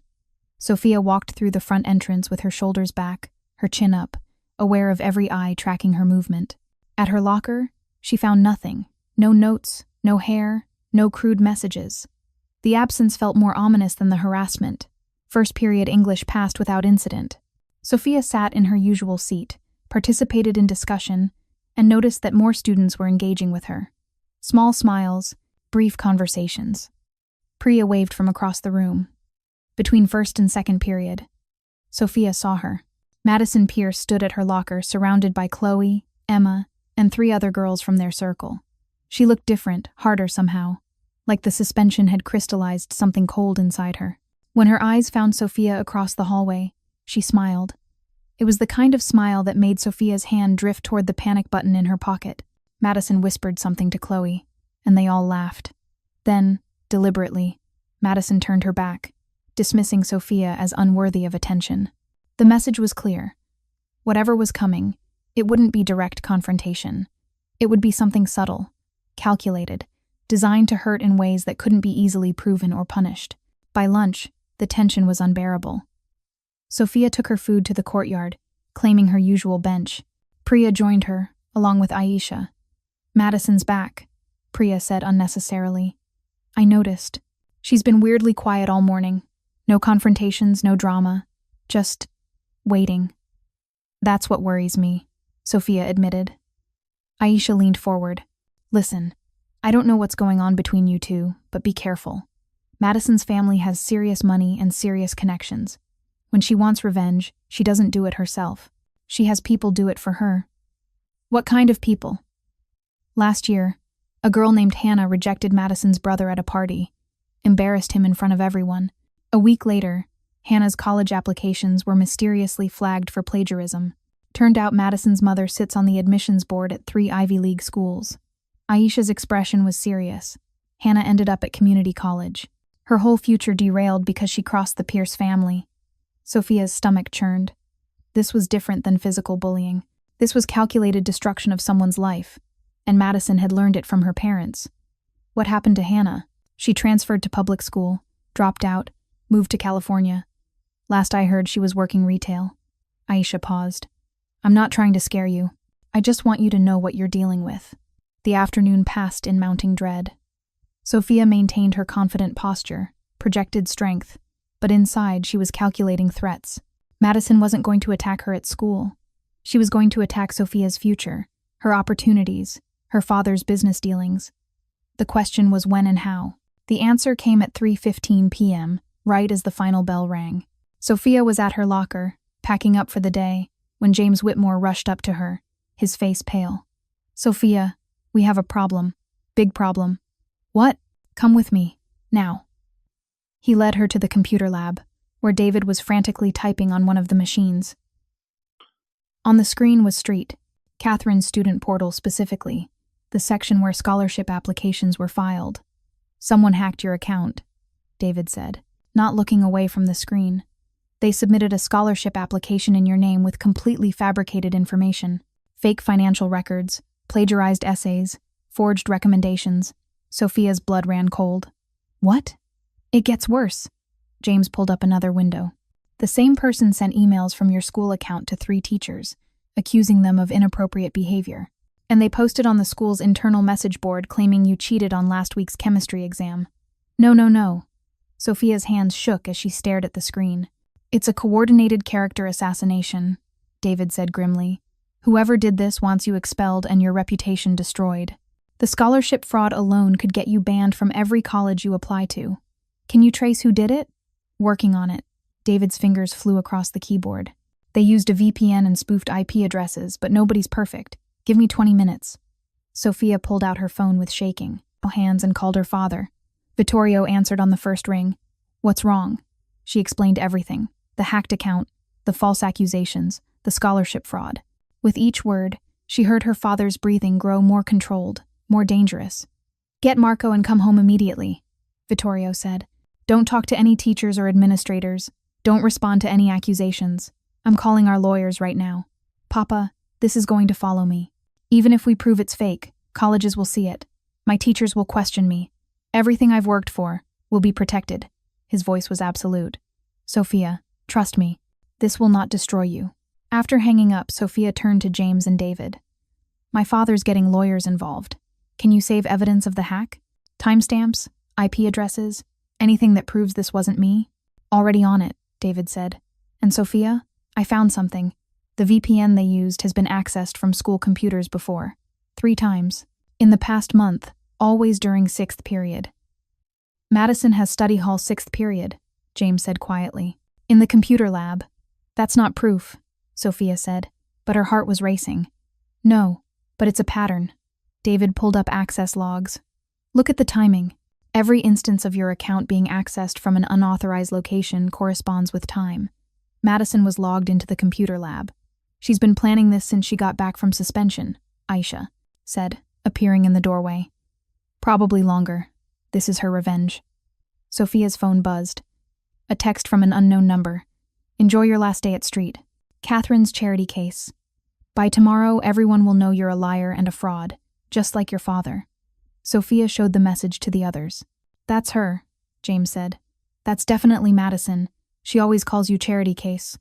Sofia walked through the front entrance with her shoulders back, her chin up, aware of every eye tracking her movement. At her locker, she found nothing. No notes, no hair, no crude messages. The absence felt more ominous than the harassment. First period English passed without incident. Sofia sat in her usual seat, participated in discussion, and noticed that more students were engaging with her. Small smiles, brief conversations. Priya waved from across the room. Between first and second period, Sofia saw her. Madison Pierce stood at her locker surrounded by Chloe, Emma, and 3 other girls from their circle. She looked different, harder somehow, like the suspension had crystallized something cold inside her. When her eyes found Sofia across the hallway, she smiled. It was the kind of smile that made Sofia's hand drift toward the panic button in her pocket. Madison whispered something to Chloe, and they all laughed. Then, deliberately, Madison turned her back, dismissing Sofia as unworthy of attention. The message was clear. Whatever was coming, it wouldn't be direct confrontation. It would be something subtle, calculated, designed to hurt in ways that couldn't be easily proven or punished. By lunch, the tension was unbearable. Sofia took her food to the courtyard, claiming her usual bench. Priya joined her, along with Aisha. Madison's back, Priya said unnecessarily. I noticed. She's been weirdly quiet all morning. No confrontations, no drama. Just waiting. That's what worries me, Sofia admitted. Aisha leaned forward. Listen, I don't know what's going on between you two, but be careful. Madison's family has serious money and serious connections. When she wants revenge, she doesn't do it herself. She has people do it for her. What kind of people? Last year, a girl named Hannah rejected Madison's brother at a party, embarrassed him in front of everyone. A week later, Hannah's college applications were mysteriously flagged for plagiarism. Turned out Madison's mother sits on the admissions board at 3 Ivy League schools. Aisha's expression was serious. Hannah ended up at community college. Her whole future derailed because she crossed the Pierce family. Sofia's stomach churned. This was different than physical bullying. This was calculated destruction of someone's life, and Madison had learned it from her parents. What happened to Hannah? She transferred to public school, dropped out, moved to California. Last I heard, she was working retail. Aisha paused. I'm not trying to scare you. I just want you to know what you're dealing with. The afternoon passed in mounting dread. Sofia maintained her confident posture, projected strength, but inside she was calculating threats. Madison wasn't going to attack her at school. She was going to attack Sofia's future, her opportunities, her father's business dealings. The question was when and how. The answer came at 3:15 p.m., right as the final bell rang. Sofia was at her locker, packing up for the day, when James Whitmore rushed up to her, his face pale. Sofia, we have a problem. Big problem. What? Come with me. Now. He led her to the computer lab, where David was frantically typing on one of the machines. On the screen was Street, Catherine's student portal specifically, the section where scholarship applications were filed. Someone hacked your account, David said, not looking away from the screen. They submitted a scholarship application in your name with completely fabricated information, fake financial records, plagiarized essays, forged recommendations. Sofia's blood ran cold. What? It gets worse. James pulled up another window. The same person sent emails from your school account to 3 teachers, accusing them of inappropriate behavior. And they posted on the school's internal message board claiming you cheated on last week's chemistry exam. No. Sofia's hands shook as she stared at the screen. It's a coordinated character assassination, David said grimly. Whoever did this wants you expelled and your reputation destroyed. The scholarship fraud alone could get you banned from every college you apply to. Can you trace who did it? Working on it. David's fingers flew across the keyboard. They used a VPN and spoofed IP addresses, but nobody's perfect. Give me 20 minutes. Sofia pulled out her phone with shaking hands and called her father. Vittorio answered on the first ring. What's wrong? She explained everything. The hacked account, the false accusations, the scholarship fraud. With each word, she heard her father's breathing grow more controlled, more dangerous. Get Marco and come home immediately, Vittorio said. Don't talk to any teachers or administrators. Don't respond to any accusations. I'm calling our lawyers right now. Papa, this is going to follow me. Even if we prove it's fake, colleges will see it. My teachers will question me. Everything I've worked for will be protected. His voice was absolute. Sofia, trust me. This will not destroy you. After hanging up, Sofia turned to James and David. My father's getting lawyers involved. Can you save evidence of the hack? Timestamps? IP addresses? Anything that proves this wasn't me? Already on it, David said. And Sofia, I found something. The VPN they used has been accessed from school computers before. 3 times. In the past month, always during 6th period. Madison has study hall 6th period, James said quietly. In the computer lab. That's not proof, Sofia said, but her heart was racing. No, but it's a pattern. David pulled up access logs. Look at the timing. Every instance of your account being accessed from an unauthorized location corresponds with time. Madison was logged into the computer lab. She's been planning this since she got back from suspension, Aisha said, appearing in the doorway. Probably longer. This is her revenge. Sofia's phone buzzed. A text from an unknown number. Enjoy your last day at street. Catherine's charity case. By tomorrow, everyone will know you're a liar and a fraud, just like your father. Sofia showed the message to the others. That's her, James said. That's definitely Madison. She always calls you charity case.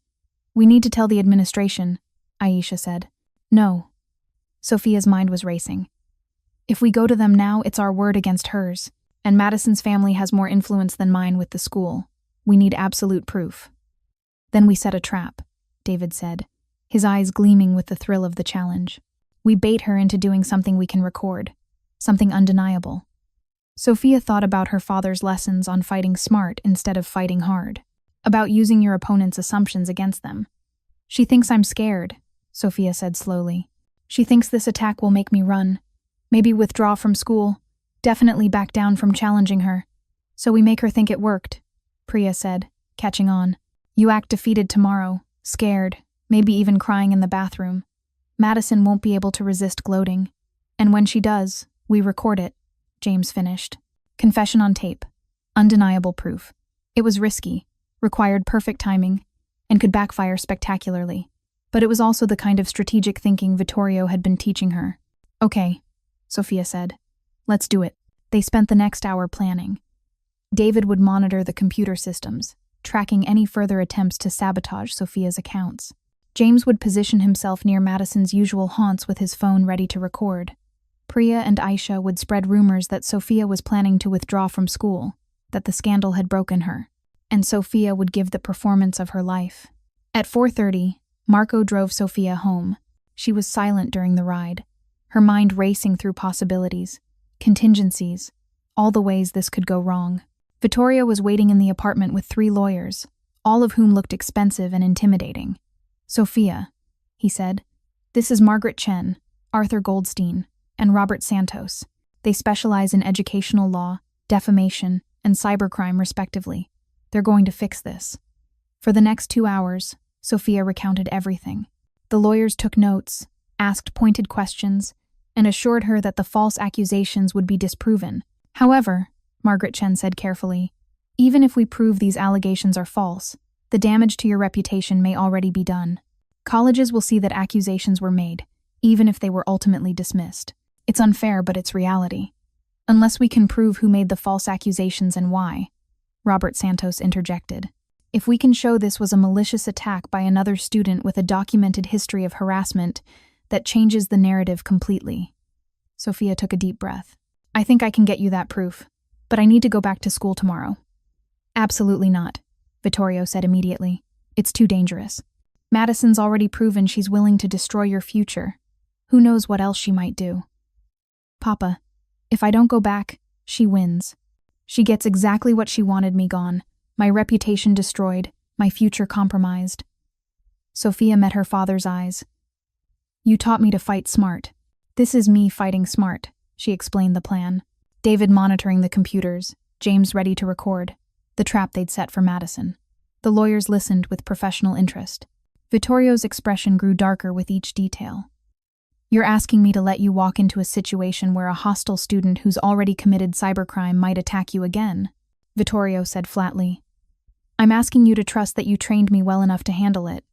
We need to tell the administration, Aisha said. No. Sofia's mind was racing. If we go to them now, it's our word against hers, and Madison's family has more influence than mine with the school. We need absolute proof. Then we set a trap, David said, his eyes gleaming with the thrill of the challenge. We bait her into doing something we can record, something undeniable. Sofia thought about her father's lessons on fighting smart instead of fighting hard, about using your opponent's assumptions against them. She thinks I'm scared, Sofia said slowly. She thinks this attack will make me run, maybe withdraw from school, definitely back down from challenging her. So we make her think it worked, Priya said, catching on. You act defeated tomorrow, scared, maybe even crying in the bathroom. Madison won't be able to resist gloating. And when she does, we record it, James finished. Confession on tape. Undeniable proof. It was risky, required perfect timing, and could backfire spectacularly. But it was also the kind of strategic thinking Vittorio had been teaching her. Okay, Sofia said. Let's do it. They spent the next hour planning. David would monitor the computer systems, tracking any further attempts to sabotage Sofia's accounts. James would position himself near Madison's usual haunts with his phone ready to record. Priya and Aisha would spread rumors that Sofia was planning to withdraw from school, that the scandal had broken her, and Sofia would give the performance of her life. At 4:30, Marco drove Sofia home. She was silent during the ride, her mind racing through possibilities, contingencies, all the ways this could go wrong. Vittorio was waiting in the apartment with 3 lawyers, all of whom looked expensive and intimidating. Sofia, he said, this is Margaret Chen, Arthur Goldstein, and Robert Santos. They specialize in educational law, defamation, and cybercrime respectively. They're going to fix this. For the next 2 hours, Sofia recounted everything. The lawyers took notes, asked pointed questions, and assured her that the false accusations would be disproven. However, Margaret Chen said carefully, even if we prove these allegations are false, the damage to your reputation may already be done. Colleges will see that accusations were made, even if they were ultimately dismissed. It's unfair, but it's reality. Unless we can prove who made the false accusations and why, Robert Santos interjected. If we can show this was a malicious attack by another student with a documented history of harassment, that changes the narrative completely. Sofia took a deep breath. I think I can get you that proof, but I need to go back to school tomorrow. Absolutely not, Vittorio said immediately. It's too dangerous. Madison's already proven she's willing to destroy your future. Who knows what else she might do? Papa, if I don't go back, she wins. She gets exactly what she wanted me gone, my reputation destroyed, my future compromised. Sofia met her father's eyes. You taught me to fight smart. This is me fighting smart, she explained the plan. David monitoring the computers, James ready to record, the trap they'd set for Madison. The lawyers listened with professional interest. Vittorio's expression grew darker with each detail. You're asking me to let you walk into a situation where a hostile student who's already committed cybercrime might attack you again, Vittorio said flatly. I'm asking you to trust that you trained me well enough to handle it.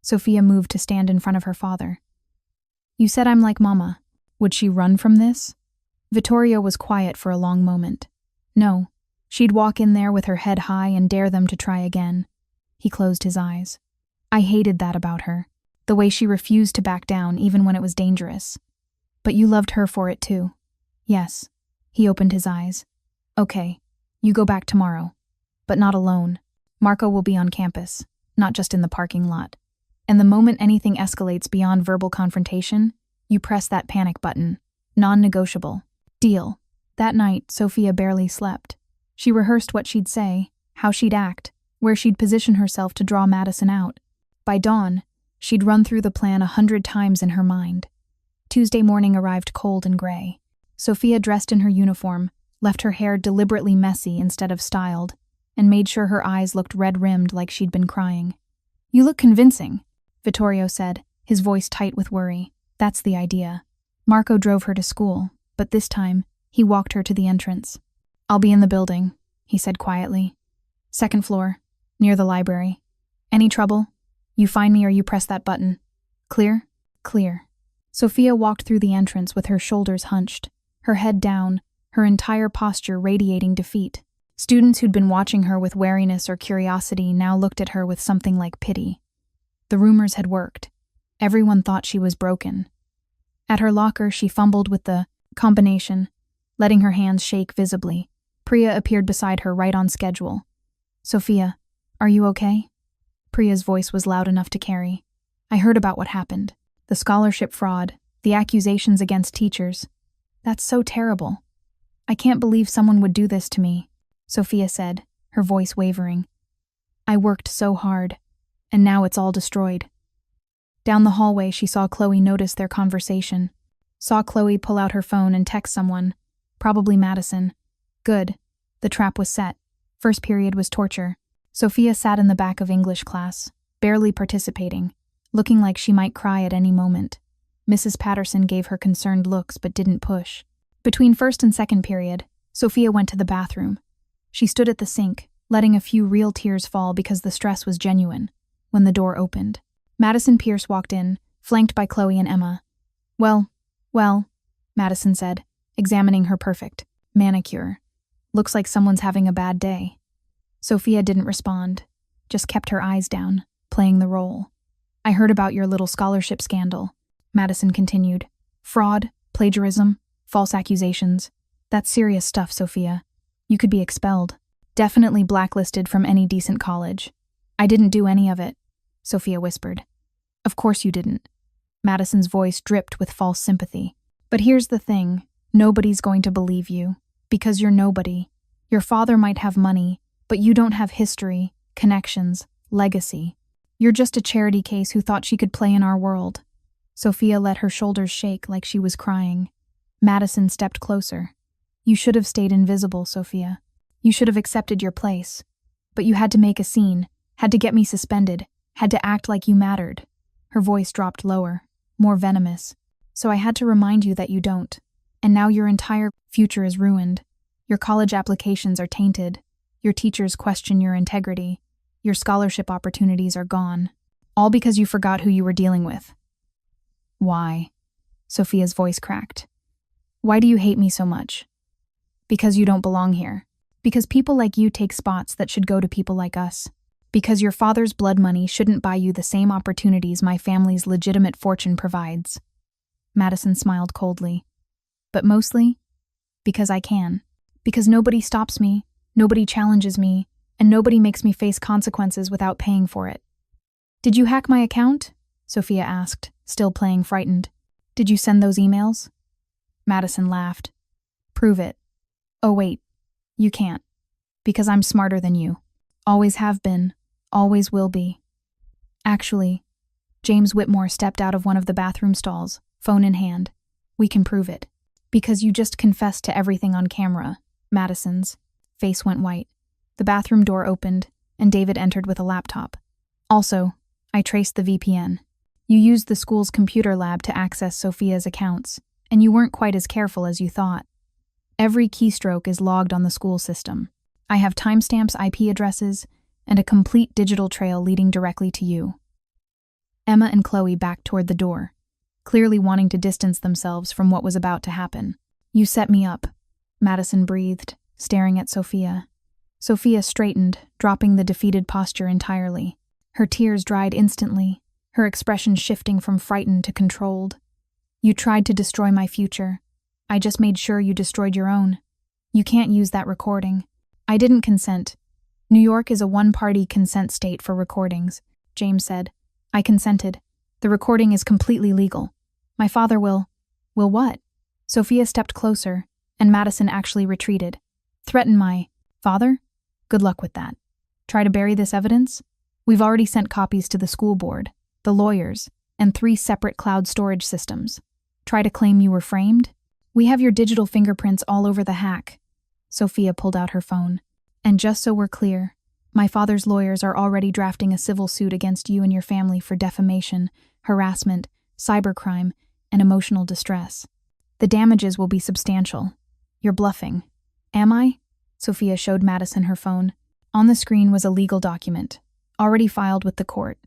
Sofia moved to stand in front of her father. You said I'm like Mama. Would she run from this? Vittorio was quiet for a long moment. No, she'd walk in there with her head high and dare them to try again. He closed his eyes. I hated that about her, the way she refused to back down even when it was dangerous. But you loved her for it too. Yes. He opened his eyes. Okay, you go back tomorrow. But not alone. Marco will be on campus, not just in the parking lot. And the moment anything escalates beyond verbal confrontation, you press that panic button. Non-negotiable. Deal. That night, Sofia barely slept. She rehearsed what she'd say, how she'd act, where she'd position herself to draw Madison out. By dawn, she'd run through the plan 100 times in her mind. Tuesday morning arrived cold and gray. Sofia dressed in her uniform, left her hair deliberately messy instead of styled, and made sure her eyes looked red-rimmed like she'd been crying. You look convincing, Vittorio said, his voice tight with worry. That's the idea. Marco drove her to school, but this time, he walked her to the entrance. I'll be in the building, he said quietly. Second floor, near the library. Any trouble? You find me or you press that button. Clear? Clear. Sofia walked through the entrance with her shoulders hunched, her head down, her entire posture radiating defeat. Students who'd been watching her with wariness or curiosity now looked at her with something like pity. The rumors had worked. Everyone thought she was broken. At her locker, she fumbled with the combination, letting her hands shake visibly. Priya appeared beside her right on schedule. Sofia, are you okay? Priya's voice was loud enough to carry. I heard about what happened. The scholarship fraud, the accusations against teachers. That's so terrible. I can't believe someone would do this to me, Sofia said, her voice wavering. I worked so hard, and now it's all destroyed. Down the hallway, she saw Chloe notice their conversation. Saw Chloe pull out her phone and text someone, probably Madison. Good. The trap was set. First period was torture. Sofia sat in the back of English class, barely participating, looking like she might cry at any moment. Mrs. Patterson gave her concerned looks but didn't push. Between first and second period, Sofia went to the bathroom. She stood at the sink, letting a few real tears fall because the stress was genuine, when the door opened. Madison Pierce walked in, flanked by Chloe and Emma. Well, Madison said, examining her perfect manicure. Looks like someone's having a bad day. Sofia didn't respond, just kept her eyes down, playing the role. I heard about your little scholarship scandal, Madison continued. Fraud, plagiarism, false accusations. That's serious stuff, Sofia. You could be expelled. Definitely blacklisted from any decent college. I didn't do any of it, Sofia whispered. Of course you didn't. Madison's voice dripped with false sympathy. But here's the thing, nobody's going to believe you. Because you're nobody. Your father might have money, but you don't have history, connections, legacy. You're just a charity case who thought she could play in our world. Sofia let her shoulders shake like she was crying. Madison stepped closer. You should have stayed invisible, Sofia. You should have accepted your place. But you had to make a scene, had to get me suspended, had to act like you mattered. Her voice dropped lower, more venomous. So I had to remind you that you don't. And now your entire future is ruined. Your college applications are tainted. Your teachers question your integrity. Your scholarship opportunities are gone. All because you forgot who you were dealing with. Why? Sofia's voice cracked. Why do you hate me so much? Because you don't belong here. Because people like you take spots that should go to people like us. Because your father's blood money shouldn't buy you the same opportunities my family's legitimate fortune provides. Madison smiled coldly. But mostly, because I can. Because nobody stops me, nobody challenges me, and nobody makes me face consequences without paying for it. Did you hack my account? Sofia asked, still playing frightened. Did you send those emails? Madison laughed. Prove it. Oh wait, you can't. Because I'm smarter than you. Always have been, always will be. Actually, James Whitmore stepped out of one of the bathroom stalls, phone in hand. We can prove it. Because you just confessed to everything on camera. Madison's face went white. The bathroom door opened, and David entered with a laptop. Also, I traced the VPN. You used the school's computer lab to access Sofia's accounts, and you weren't quite as careful as you thought. Every keystroke is logged on the school system. I have timestamps, IP addresses, and a complete digital trail leading directly to you. Emma and Chloe backed toward the door, clearly wanting to distance themselves from what was about to happen. You set me up, Madison breathed, staring at Sofia. Sofia straightened, dropping the defeated posture entirely. Her tears dried instantly, her expression shifting from frightened to controlled. You tried to destroy my future. I just made sure you destroyed your own. You can't use that recording. I didn't consent. New York is a one-party consent state for recordings, James said. I consented. The recording is completely legal. My father will what? Sofia stepped closer, and Madison actually retreated. Threaten my father? Good luck with that. Try to bury this evidence? We've already sent copies to the school board, the lawyers, and 3 separate cloud storage systems. Try to claim you were framed? We have your digital fingerprints all over the hack. Sofia pulled out her phone. And just so we're clear, my father's lawyers are already drafting a civil suit against you and your family for defamation, harassment, cybercrime, and emotional distress. The damages will be substantial. You're bluffing. Am I? Sofia showed Madison her phone. On the screen was a legal document, already filed with the court,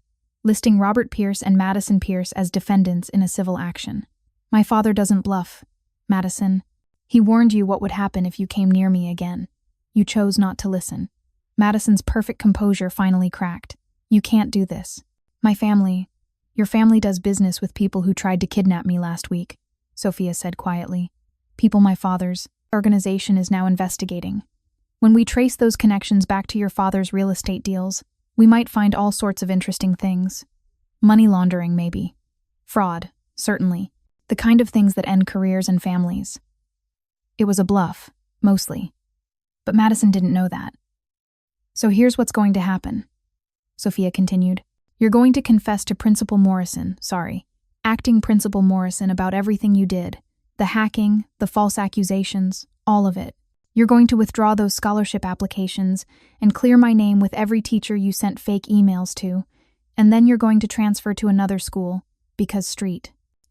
listing Robert Pierce and Madison Pierce as defendants in a civil action. My father doesn't bluff, Madison. He warned you what would happen if you came near me again. You chose not to listen. Madison's perfect composure finally cracked. You can't do this. Your family does business with people who tried to kidnap me last week, Sofia said quietly. People my father's organization is now investigating. When we trace those connections back to your father's real estate deals, we might find all sorts of interesting things. Money laundering, maybe. Fraud, certainly. The kind of things that end careers and families. It was a bluff, mostly. But Madison didn't know that. So here's what's going to happen, Sofia continued. You're going to confess to Acting Principal Morrison about everything you did. The hacking, the false accusations, all of it. You're going to withdraw those scholarship applications and clear my name with every teacher you sent fake emails to, and then you're going to transfer to another school, because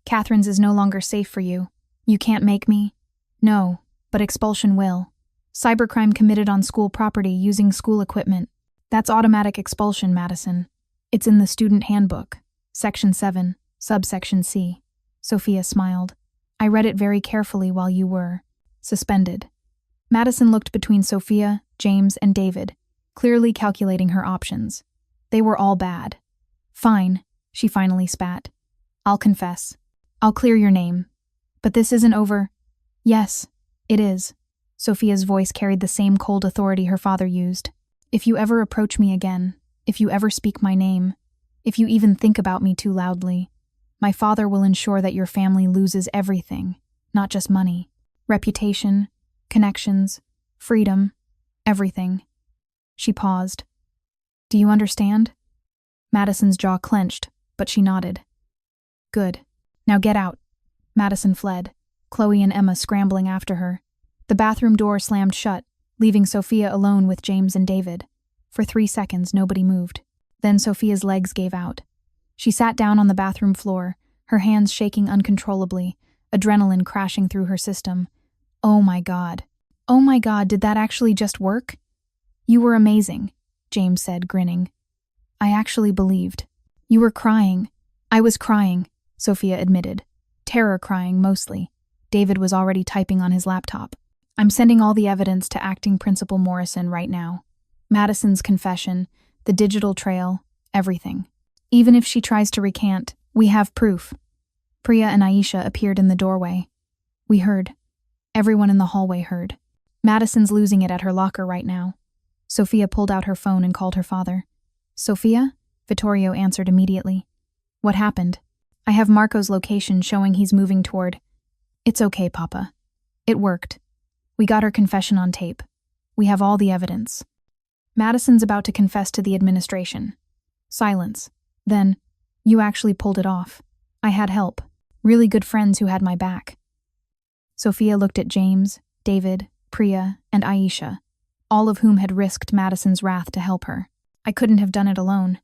Catherine's is no longer safe for you. You can't make me? No, but expulsion will. Cybercrime committed on school property using school equipment. That's automatic expulsion, Madison. It's in the student handbook, Section 7, subsection C. Sofia smiled. I read it very carefully while you were suspended. Madison looked between Sofia, James, and David, clearly calculating her options. They were all bad. Fine, she finally spat. I'll confess. I'll clear your name. But this isn't over. Yes, it is. Sofia's voice carried the same cold authority her father used. If you ever approach me again, if you ever speak my name, if you even think about me too loudly, my father will ensure that your family loses everything, not just money, reputation, connections, freedom, everything. She paused. Do you understand? Madison's jaw clenched, but she nodded. Good. Now get out. Madison fled, Chloe and Emma scrambling after her. The bathroom door slammed shut, leaving Sofia alone with James and David. For 3 seconds, nobody moved. Then Sofia's legs gave out. She sat down on the bathroom floor, her hands shaking uncontrollably, adrenaline crashing through her system. Oh my God, did that actually just work? You were amazing, James said, grinning. I actually believed. You were crying. I was crying, Sofia admitted. Terror crying, mostly. David was already typing on his laptop. I'm sending all the evidence to Acting Principal Morrison right now. Madison's confession, the digital trail, everything. Even if she tries to recant, we have proof. Priya and Aisha appeared in the doorway. We heard. Everyone in the hallway heard. Madison's losing it at her locker right now. Sofia pulled out her phone and called her father. Sofia? Vittorio answered immediately. What happened? I have Marco's location showing he's moving toward. It's okay, Papa. It worked. We got her confession on tape. We have all the evidence. Madison's about to confess to the administration. Silence. Then, you actually pulled it off. I had help. Really good friends who had my back. Sofia looked at James, David, Priya, and Aisha, all of whom had risked Madison's wrath to help her. I couldn't have done it alone.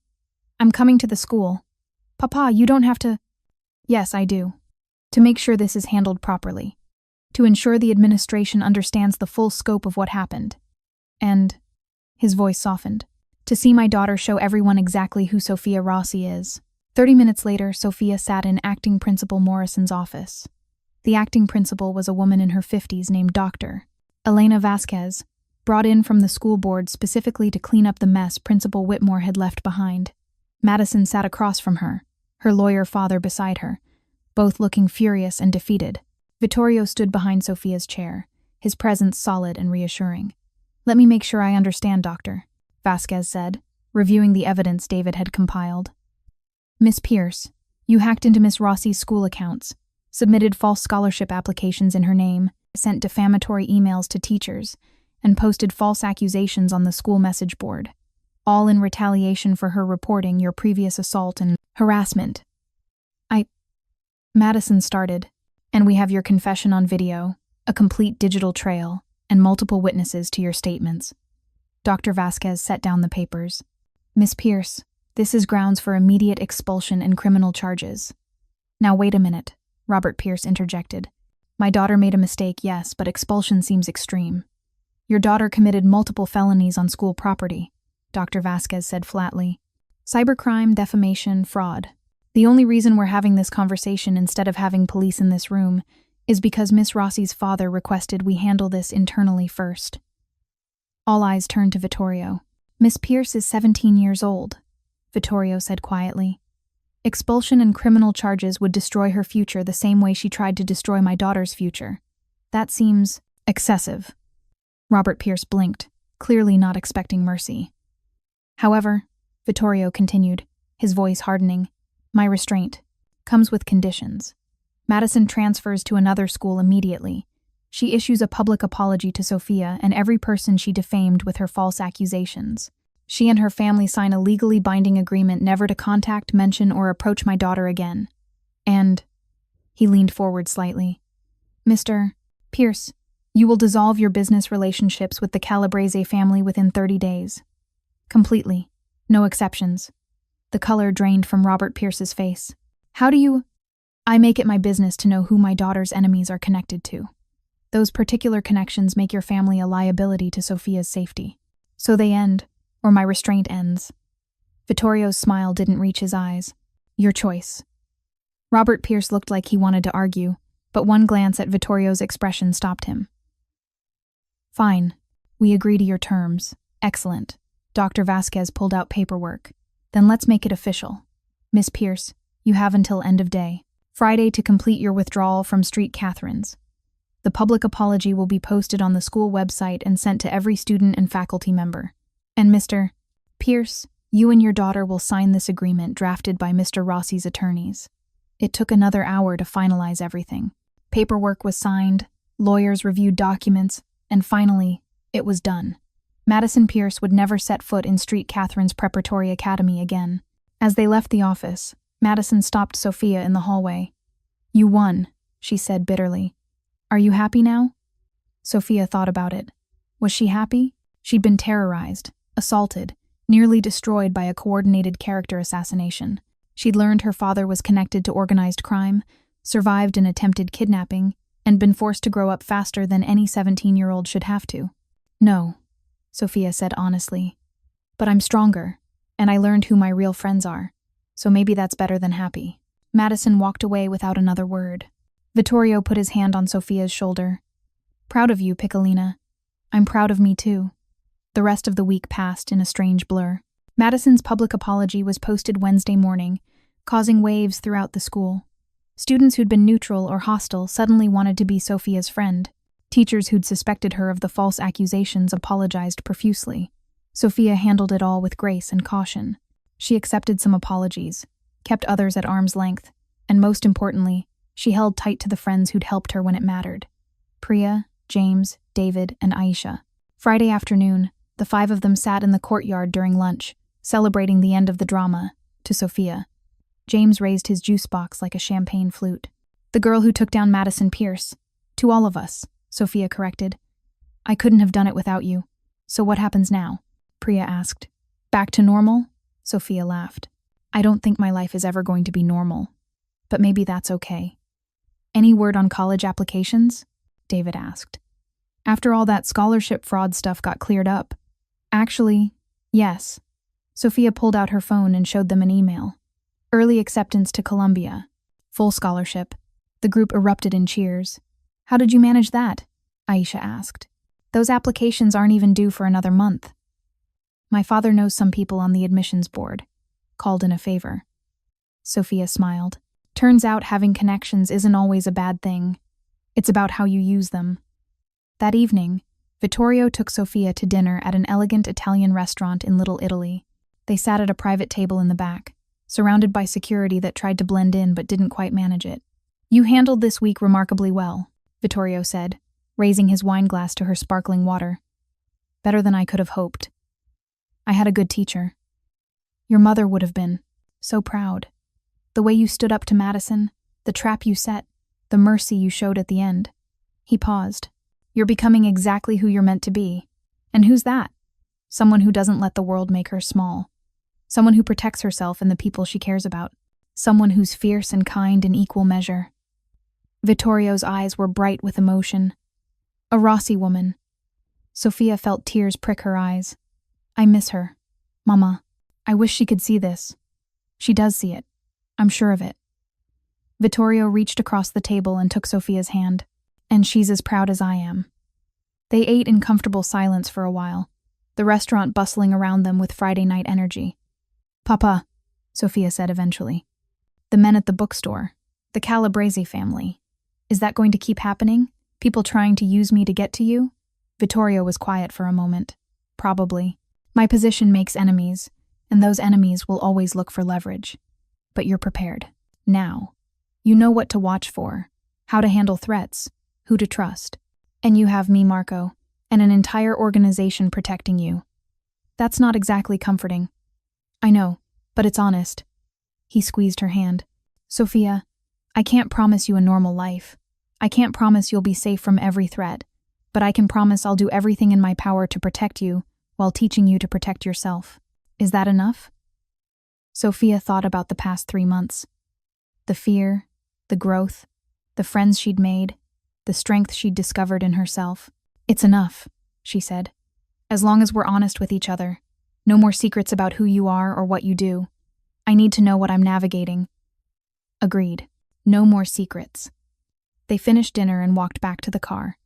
I'm coming to the school. Papa, you don't have to. Yes, I do. To make sure this is handled properly. To ensure the administration understands the full scope of what happened. And, his voice softened, to see my daughter show everyone exactly who Sofia Rossi is. 30 minutes later, Sofia sat in Acting Principal Morrison's office. The acting principal was a woman in her 50s named Dr. Elena Vasquez, brought in from the school board specifically to clean up the mess Principal Whitmore had left behind. Madison sat across from her lawyer father beside her, both looking furious and defeated. Vittorio stood behind Sofia's chair, his presence solid and reassuring. "Let me make sure I understand, Doctor," Vasquez said, reviewing the evidence David had compiled. "Miss Pierce, you hacked into Miss Rossi's school accounts, submitted false scholarship applications in her name, sent defamatory emails to teachers, and posted false accusations on the school message board, all in retaliation for her reporting your previous assault and harassment." Madison started, "And we have your confession on video, a complete digital trail, and multiple witnesses to your statements." Dr. Vasquez set down the papers. "Miss Pierce, this is grounds for immediate expulsion and criminal charges." "Now wait a minute," Robert Pierce interjected. "My daughter made a mistake, yes, but expulsion seems extreme." "Your daughter committed multiple felonies on school property," Dr. Vasquez said flatly. "Cybercrime, defamation, fraud. The only reason we're having this conversation instead of having police in this room is because Miss Rossi's father requested we handle this internally first." All eyes turned to Vittorio. "Miss Pierce is 17 years old," Vittorio said quietly. "Expulsion and criminal charges would destroy her future the same way she tried to destroy my daughter's future. That seems excessive." Robert Pierce blinked, clearly not expecting mercy. "However," Vittorio continued, his voice hardening, "my restraint comes with conditions. Madison transfers to another school immediately. She issues a public apology to Sofia and every person she defamed with her false accusations. She and her family sign a legally binding agreement never to contact, mention, or approach my daughter again. And," he leaned forward slightly, "Mr. Pierce, you will dissolve your business relationships with the Calabrese family within 30 days. Completely. No exceptions." The color drained from Robert Pierce's face. "How do you—" "I make it my business to know who my daughter's enemies are connected to. Those particular connections make your family a liability to Sofia's safety. So they end, or my restraint ends." Vittorio's smile didn't reach his eyes. "Your choice." Robert Pierce looked like he wanted to argue, but one glance at Vittorio's expression stopped him. "Fine. We agree to your terms. Excellent." Dr. Vasquez pulled out paperwork. "Then let's make it official. Miss Pierce, you have until end of day, Friday, to complete your withdrawal from Street Catherine's. The public apology will be posted on the school website and sent to every student and faculty member. And Mr. Pierce, you and your daughter will sign this agreement drafted by Mr. Rossi's attorneys." It took another hour to finalize everything. Paperwork was signed, lawyers reviewed documents, and finally, it was done. Madison Pierce would never set foot in Street Catherine's preparatory academy again. As they left the office, Madison stopped Sofia in the hallway. "You won," she said bitterly. "Are you happy now?" Sofia thought about it. Was she happy? She'd been terrorized, assaulted, nearly destroyed by a coordinated character assassination. She'd learned her father was connected to organized crime, survived an attempted kidnapping, and been forced to grow up faster than any 17-year-old should have to. "No," Sofia said honestly. "But I'm stronger, and I learned who my real friends are, so maybe that's better than happy." Madison walked away without another word. Vittorio put his hand on Sofia's shoulder. "Proud of you, Piccolina. I'm proud of me too." The rest of the week passed in a strange blur. Madison's public apology was posted Wednesday morning, causing waves throughout the school. Students who'd been neutral or hostile suddenly wanted to be Sofia's friend. Teachers who'd suspected her of the false accusations apologized profusely. Sofia handled it all with grace and caution. She accepted some apologies, kept others at arm's length, and most importantly, she held tight to the friends who'd helped her when it mattered. Priya, James, David, and Aisha. Friday afternoon, the 5 of them sat in the courtyard during lunch, celebrating the end of the drama, to Sofia. James raised his juice box like a champagne flute. "The girl who took down Madison Pierce. To all of us," Sofia corrected. "I couldn't have done it without you. So what happens now?" Priya asked. "Back to normal?" Sofia laughed. I don't think my life is ever going to be normal. But maybe that's okay. Any word on college applications? David asked. After all that scholarship fraud stuff got cleared up. Actually, yes. Sofia pulled out her phone and showed them an email. Early acceptance to Columbia. Full scholarship. The group erupted in cheers. How did you manage that? Aisha asked. Those applications aren't even due for another month. My father knows some people on the admissions board. Called in a favor. Sofia smiled. Turns out having connections isn't always a bad thing. It's about how you use them. That evening, Vittorio took Sofia to dinner at an elegant Italian restaurant in Little Italy. They sat at a private table in the back, surrounded by security that tried to blend in but didn't quite manage it. You handled this week remarkably well, Vittorio said, raising his wine glass to her sparkling water. Better than I could have hoped. I had a good teacher. Your mother would have been so proud. The way you stood up to Madison, the trap you set, the mercy you showed at the end. He paused. You're becoming exactly who you're meant to be. And who's that? Someone who doesn't let the world make her small. Someone who protects herself and the people she cares about. Someone who's fierce and kind in equal measure. Vittorio's eyes were bright with emotion. A Rossi woman. Sofia felt tears prick her eyes. I miss her. Mama, I wish she could see this. She does see it. I'm sure of it. Vittorio reached across the table and took Sofia's hand. And she's as proud as I am. They ate in comfortable silence for a while, the restaurant bustling around them with Friday night energy. Papa, Sofia said eventually. The men at the bookstore, the Calabrese family. Is that going to keep happening? People trying to use me to get to you? Vittorio was quiet for a moment. Probably. My position makes enemies, and those enemies will always look for leverage. But you're prepared. Now. You know what to watch for, how to handle threats, who to trust. And you have me, Marco, and an entire organization protecting you. That's not exactly comforting. I know, but it's honest. He squeezed her hand. Sofia, I can't promise you a normal life. I can't promise you'll be safe from every threat, but I can promise I'll do everything in my power to protect you while teaching you to protect yourself. Is that enough? Sofia thought about the past 3 months. The fear, the growth, the friends she'd made, the strength she'd discovered in herself. It's enough, she said. As long as we're honest with each other. No more secrets about who you are or what you do. I need to know what I'm navigating. Agreed. No more secrets. They finished dinner and walked back to the car.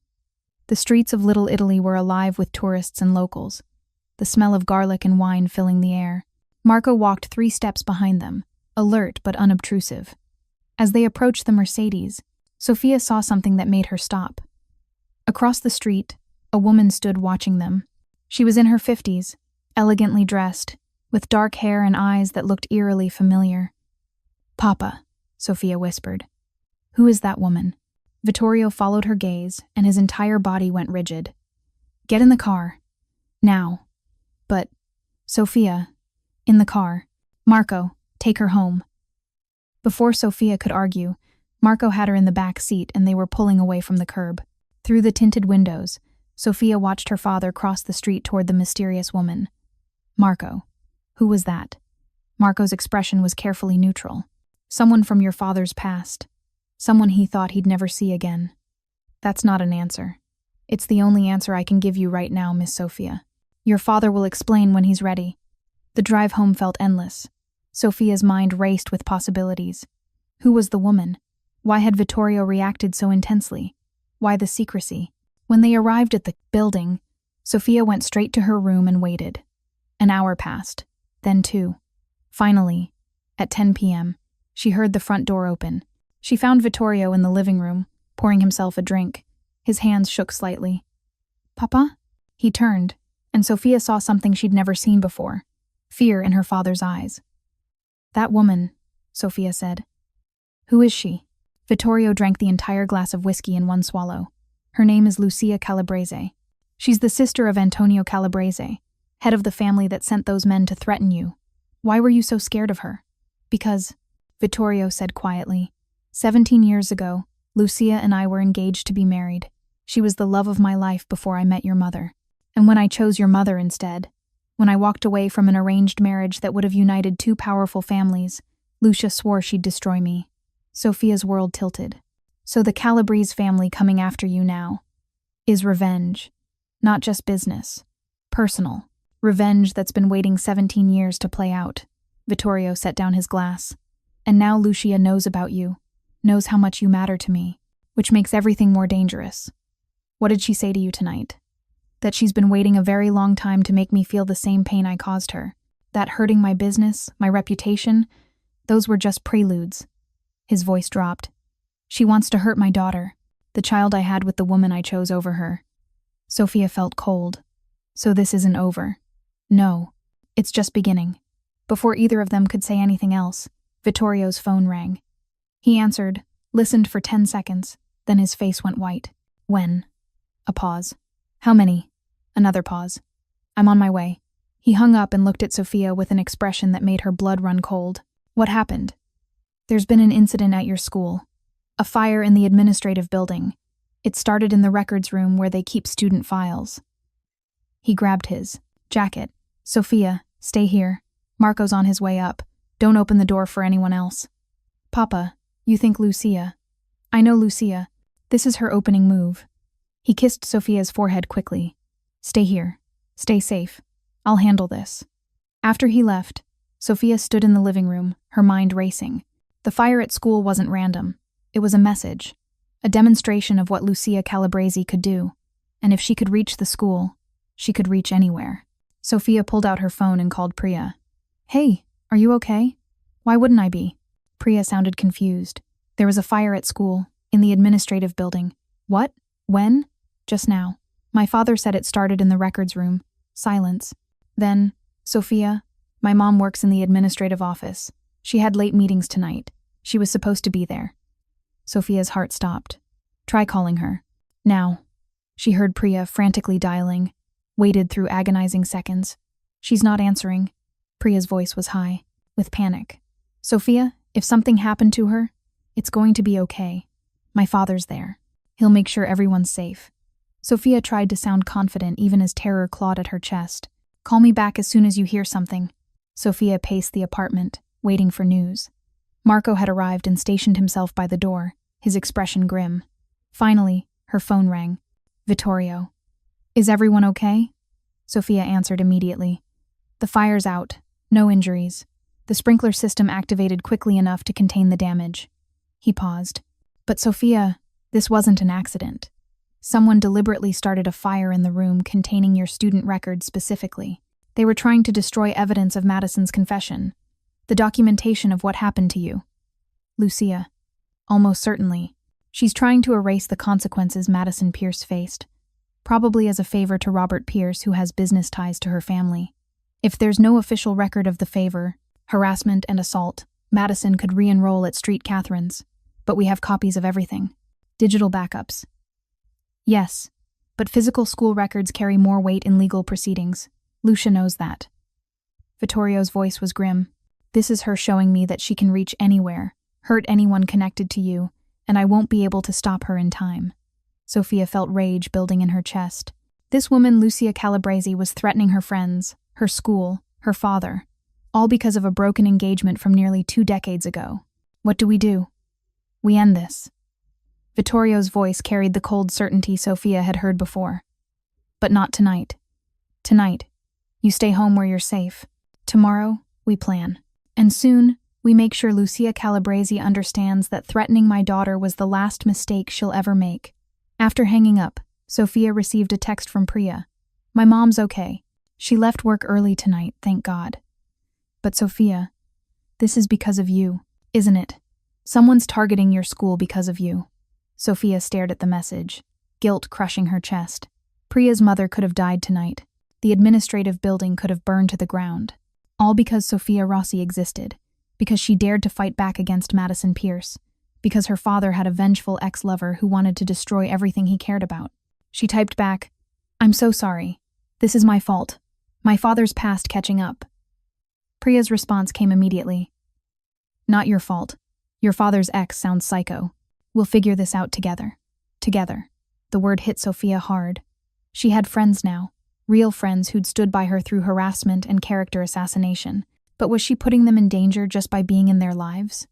The streets of Little Italy were alive with tourists and locals, the smell of garlic and wine filling the air. Marco walked 3 steps behind them, alert but unobtrusive. As they approached the Mercedes, Sofia saw something that made her stop. Across the street, a woman stood watching them. She was in her 50s, elegantly dressed, with dark hair and eyes that looked eerily familiar. Papa, Sofia whispered. Who is that woman? Vittorio followed her gaze, and his entire body went rigid. Get in the car. Now. But, Sofia, in the car. Marco, take her home. Before Sofia could argue, Marco had her in the back seat and they were pulling away from the curb. Through the tinted windows, Sofia watched her father cross the street toward the mysterious woman. Marco. Who was that? Marco's expression was carefully neutral. Someone from your father's past. Someone he thought he'd never see again. That's not an answer. It's the only answer I can give you right now, Miss Sofia. Your father will explain when he's ready. The drive home felt endless. Sofia's mind raced with possibilities. Who was the woman? Why had Vittorio reacted so intensely? Why the secrecy? When they arrived at the building, Sofia went straight to her room and waited. An hour passed, then 2. Finally, at 10 p.m., she heard the front door open. She found Vittorio in the living room, pouring himself a drink. His hands shook slightly. Papa? He turned, and Sofia saw something she'd never seen before. Fear in her father's eyes. That woman, Sofia said. Who is she? Vittorio drank the entire glass of whiskey in one swallow. Her name is Lucia Calabrese. She's the sister of Antonio Calabrese, head of the family that sent those men to threaten you. Why were you so scared of her? Because, Vittorio said quietly, 17 years ago, Lucia and I were engaged to be married. She was the love of my life before I met your mother. And when I chose your mother instead, When I walked away from an arranged marriage that would have united two powerful families, Lucia swore she'd destroy me. Sofia's world tilted. So the Calabrese family coming after you now is revenge. Not just business. Personal. Revenge that's been waiting 17 years to play out. Vittorio set down his glass. And now Lucia knows about you. Knows how much you matter to me. Which makes everything more dangerous. What did she say to you tonight? That she's been waiting a very long time to make me feel the same pain I caused her. That hurting my business, my reputation, those were just preludes. His voice dropped. She wants to hurt my daughter, the child I had with the woman I chose over her. Sofia felt cold. So this isn't over. No, it's just beginning. Before either of them could say anything else, Vittorio's phone rang. He answered, listened for 10 seconds, then his face went white. When? A pause. How many? Another pause. I'm on my way. He hung up and looked at Sofia with an expression that made her blood run cold. What happened? There's been an incident at your school. A fire in the administrative building. It started in the records room where they keep student files. He grabbed his jacket. Sofia, stay here. Marco's on his way up. Don't open the door for anyone else. Papa, you think Lucia. I know Lucia. This is her opening move. He kissed Sofia's forehead quickly. Stay here. Stay safe. I'll handle this. After he left, Sofia stood in the living room, her mind racing. The fire at school wasn't random. It was a message. A demonstration of what Lucia Calabrese could do. And if she could reach the school, she could reach anywhere. Sofia pulled out her phone and called Priya. Hey, are you okay? Why wouldn't I be? Priya sounded confused. There was a fire at school, in the administrative building. What? When? Just now. My father said it started in the records room. Silence. Then, Sofia, my mom works in the administrative office. She had late meetings tonight. She was supposed to be there. Sofia's heart stopped. Try calling her. Now. She heard Priya frantically dialing, waited through agonizing seconds. She's not answering. Priya's voice was high, with panic. Sofia, if something happened to her, it's going to be okay. My father's there. He'll make sure everyone's safe. Sofia tried to sound confident even as terror clawed at her chest. Call me back as soon as you hear something. Sofia paced the apartment, waiting for news. Marco had arrived and stationed himself by the door, his expression grim. Finally, her phone rang. Vittorio. Is everyone okay? Sofia answered immediately. The fire's out. No injuries. The sprinkler system activated quickly enough to contain the damage. He paused. But Sofia, this wasn't an accident. Someone deliberately started a fire in the room containing your student records specifically. They were trying to destroy evidence of Madison's confession, the documentation of what happened to you. Lucia. Almost certainly. She's trying to erase the consequences Madison Pierce faced, probably as a favor to Robert Pierce, who has business ties to her family. If there's no official record of the favor, harassment and assault, Madison could re-enroll at Street Catherine's, but we have copies of everything. Digital backups. Yes, but physical school records carry more weight in legal proceedings. Lucia knows that. Vittorio's voice was grim. This is her showing me that she can reach anywhere, hurt anyone connected to you, and I won't be able to stop her in time. Sofia felt rage building in her chest. This woman, Lucia Calabrese, was threatening her friends, her school, her father, all because of a broken engagement from nearly 2 decades ago. What do? We end this. Vittorio's voice carried the cold certainty Sofia had heard before. But not tonight. Tonight, you stay home where you're safe. Tomorrow, we plan. And soon, we make sure Lucia Calabrese understands that threatening my daughter was the last mistake she'll ever make. After hanging up, Sofia received a text from Priya. My mom's okay. She left work early tonight, thank God. But Sofia, this is because of you, isn't it? Someone's targeting your school because of you. Sofia stared at the message, guilt crushing her chest. Priya's mother could have died tonight. The administrative building could have burned to the ground. All because Sofia Rossi existed. Because she dared to fight back against Madison Pierce. Because her father had a vengeful ex-lover who wanted to destroy everything he cared about. She typed back, I'm so sorry. This is my fault. My father's past catching up. Priya's response came immediately. Not your fault. Your father's ex sounds psycho. We'll figure this out together. Together. The word hit Sofia hard. She had friends now. real friends who'd stood by her through harassment and character assassination. But was she putting them in danger just by being in their lives?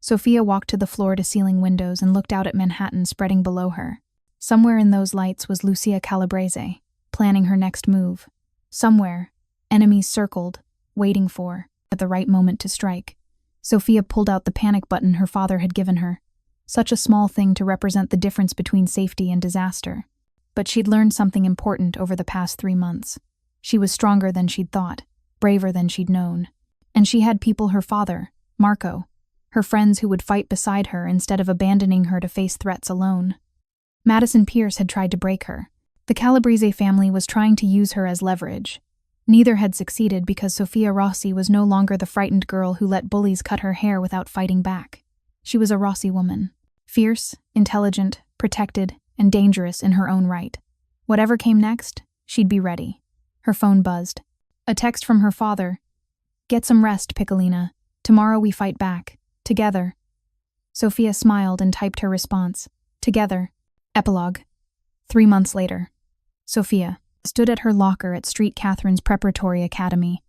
Sofia walked to the floor-to-ceiling windows and looked out at Manhattan spreading below her. Somewhere in those lights was Lucia Calabrese, planning her next move. Somewhere, enemies circled, waiting for, at the right moment to strike. Sofia pulled out the panic button her father had given her. Such a small thing to represent the difference between safety and disaster. But she'd learned something important over the past 3 months. She was stronger than she'd thought, braver than she'd known. And she had people her father, Marco, her friends who would fight beside her instead of abandoning her to face threats alone. Madison Pierce had tried to break her. The Calabrese family was trying to use her as leverage. Neither had succeeded because Sofia Rossi was no longer the frightened girl who let bullies cut her hair without fighting back. She was a Rossi woman. Fierce, intelligent, protected, and dangerous in her own right. Whatever came next, she'd be ready. Her phone buzzed. A text from her father. "Get some rest, Piccolina. Tomorrow we fight back. Together." Sofia smiled and typed her response. Together. Epilogue. 3 months later. Sofia stood at her locker at Street Catherine's Preparatory Academy,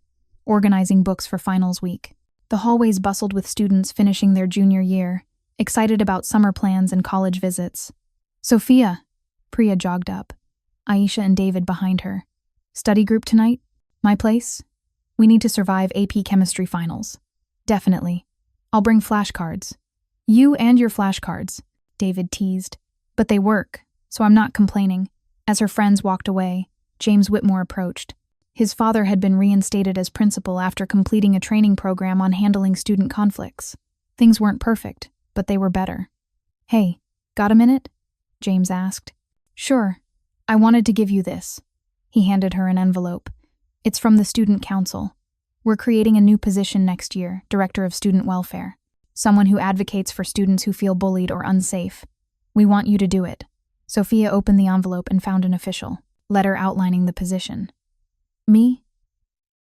organizing books for finals week. The hallways bustled with students finishing their junior year, excited about summer plans and college visits. "Sofia," Priya jogged up, Aisha and David behind her. "Study group tonight? My place? We need to survive AP Chemistry finals." "Definitely. I'll bring flashcards." "You and your flashcards," David teased. "But they work, so I'm not complaining." As her friends walked away, James Whitmore approached. His father had been reinstated as principal after completing a training program on handling student conflicts. Things weren't perfect, but they were better. "Hey, got a minute?" James asked. "Sure. I wanted to give you this." He handed her an envelope. "It's from the Student Council. We're creating a new position next year, Director of Student Welfare. Someone who advocates for students who feel bullied or unsafe. We want you to do it." Sofia opened the envelope and found an official letter outlining the position. "Me?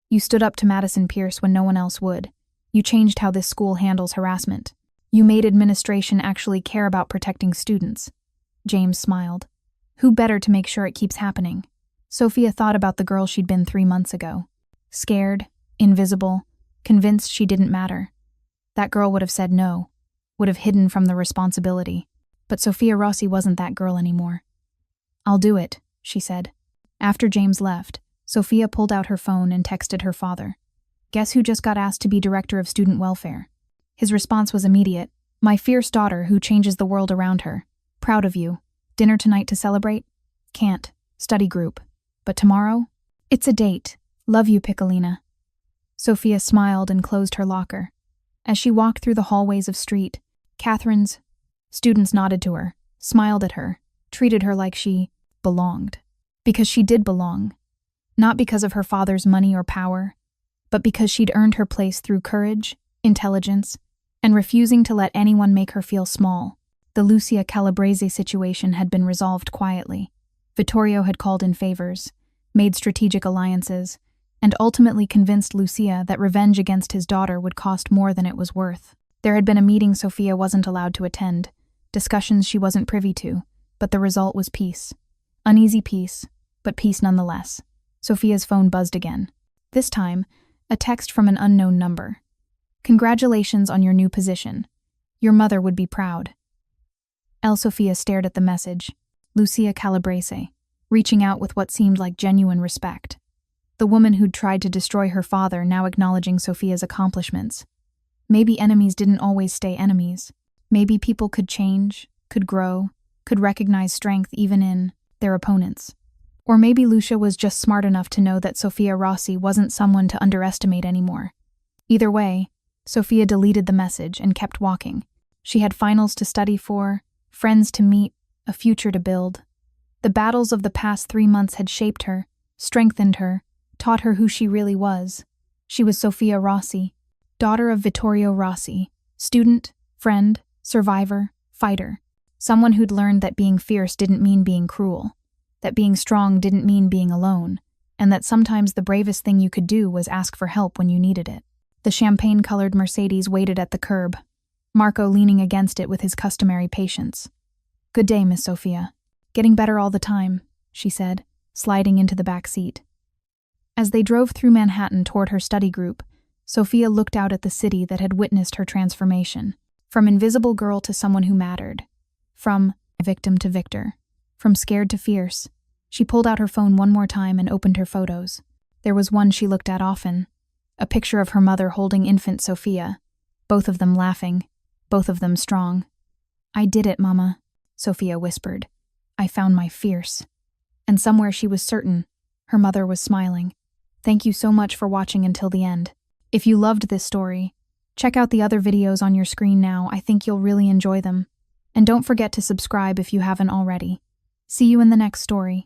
You stood up to Madison Pierce when no one else would. You changed how this school handles harassment. You made administration actually care about protecting students." James smiled. "Who better to make sure it keeps happening?" Sofia thought about the girl she'd been 3 months ago. Scared, invisible, convinced she didn't matter. That girl would have said no, would have hidden from the responsibility. But Sofia Rossi wasn't that girl anymore. "I'll do it," she said. After James left, Sofia pulled out her phone and texted her father. "Guess who just got asked to be Director of Student Welfare?" His response was immediate. "My fierce daughter who changes the world around her. Proud of you. Dinner tonight to celebrate?" "Can't. Study group. But tomorrow? It's a date. Love you, Piccolina." Sofia smiled and closed her locker. As she walked through the hallways of Street Catherine's, students nodded to her, smiled at her, treated her like she belonged. Because she did belong. Not because of her father's money or power, but because she'd earned her place through courage, intelligence, and refusing to let anyone make her feel small. The Lucia Calabrese situation had been resolved quietly. Vittorio had called in favors, made strategic alliances, and ultimately convinced Lucia that revenge against his daughter would cost more than it was worth. There had been a meeting Sofia wasn't allowed to attend, discussions she wasn't privy to, but the result was peace. Uneasy peace, but peace nonetheless. Sofia's phone buzzed again. This time, a text from an unknown number. "Congratulations on your new position. Your mother would be proud." Sofia stared at the message. Lucia Calabrese, reaching out with what seemed like genuine respect. The woman who'd tried to destroy her father now acknowledging Sofia's accomplishments. Maybe enemies didn't always stay enemies. Maybe people could change, could grow, could recognize strength even in their opponents. Or maybe Lucia was just smart enough to know that Sofia Rossi wasn't someone to underestimate anymore. Either way, Sofia deleted the message and kept walking. She had finals to study for, friends to meet, a future to build. The battles of the past 3 months had shaped her, strengthened her, taught her who she really was. She was Sofia Rossi, daughter of Vittorio Rossi, student, friend, survivor, fighter. Someone who'd learned that being fierce didn't mean being cruel, that being strong didn't mean being alone, and that sometimes the bravest thing you could do was ask for help when you needed it. The champagne-colored Mercedes waited at the curb, Marco leaning against it with his customary patience. "Good day, Miss Sofia. Getting better all the time," she said, sliding into the back seat. As they drove through Manhattan toward her study group, Sofia looked out at the city that had witnessed her transformation. From invisible girl to someone who mattered. From victim to victor. From scared to fierce. She pulled out her phone one more time and opened her photos. There was one she looked at often. A picture of her mother holding infant Sofia. Both of them laughing. Both of them strong. "I did it, Mama," Sofia whispered. "I found my fierce." And somewhere she was certain, her mother was smiling. Thank you so much for watching until the end. If you loved this story, check out the other videos on your screen now. I think you'll really enjoy them. And don't forget to subscribe if you haven't already. See you in the next story.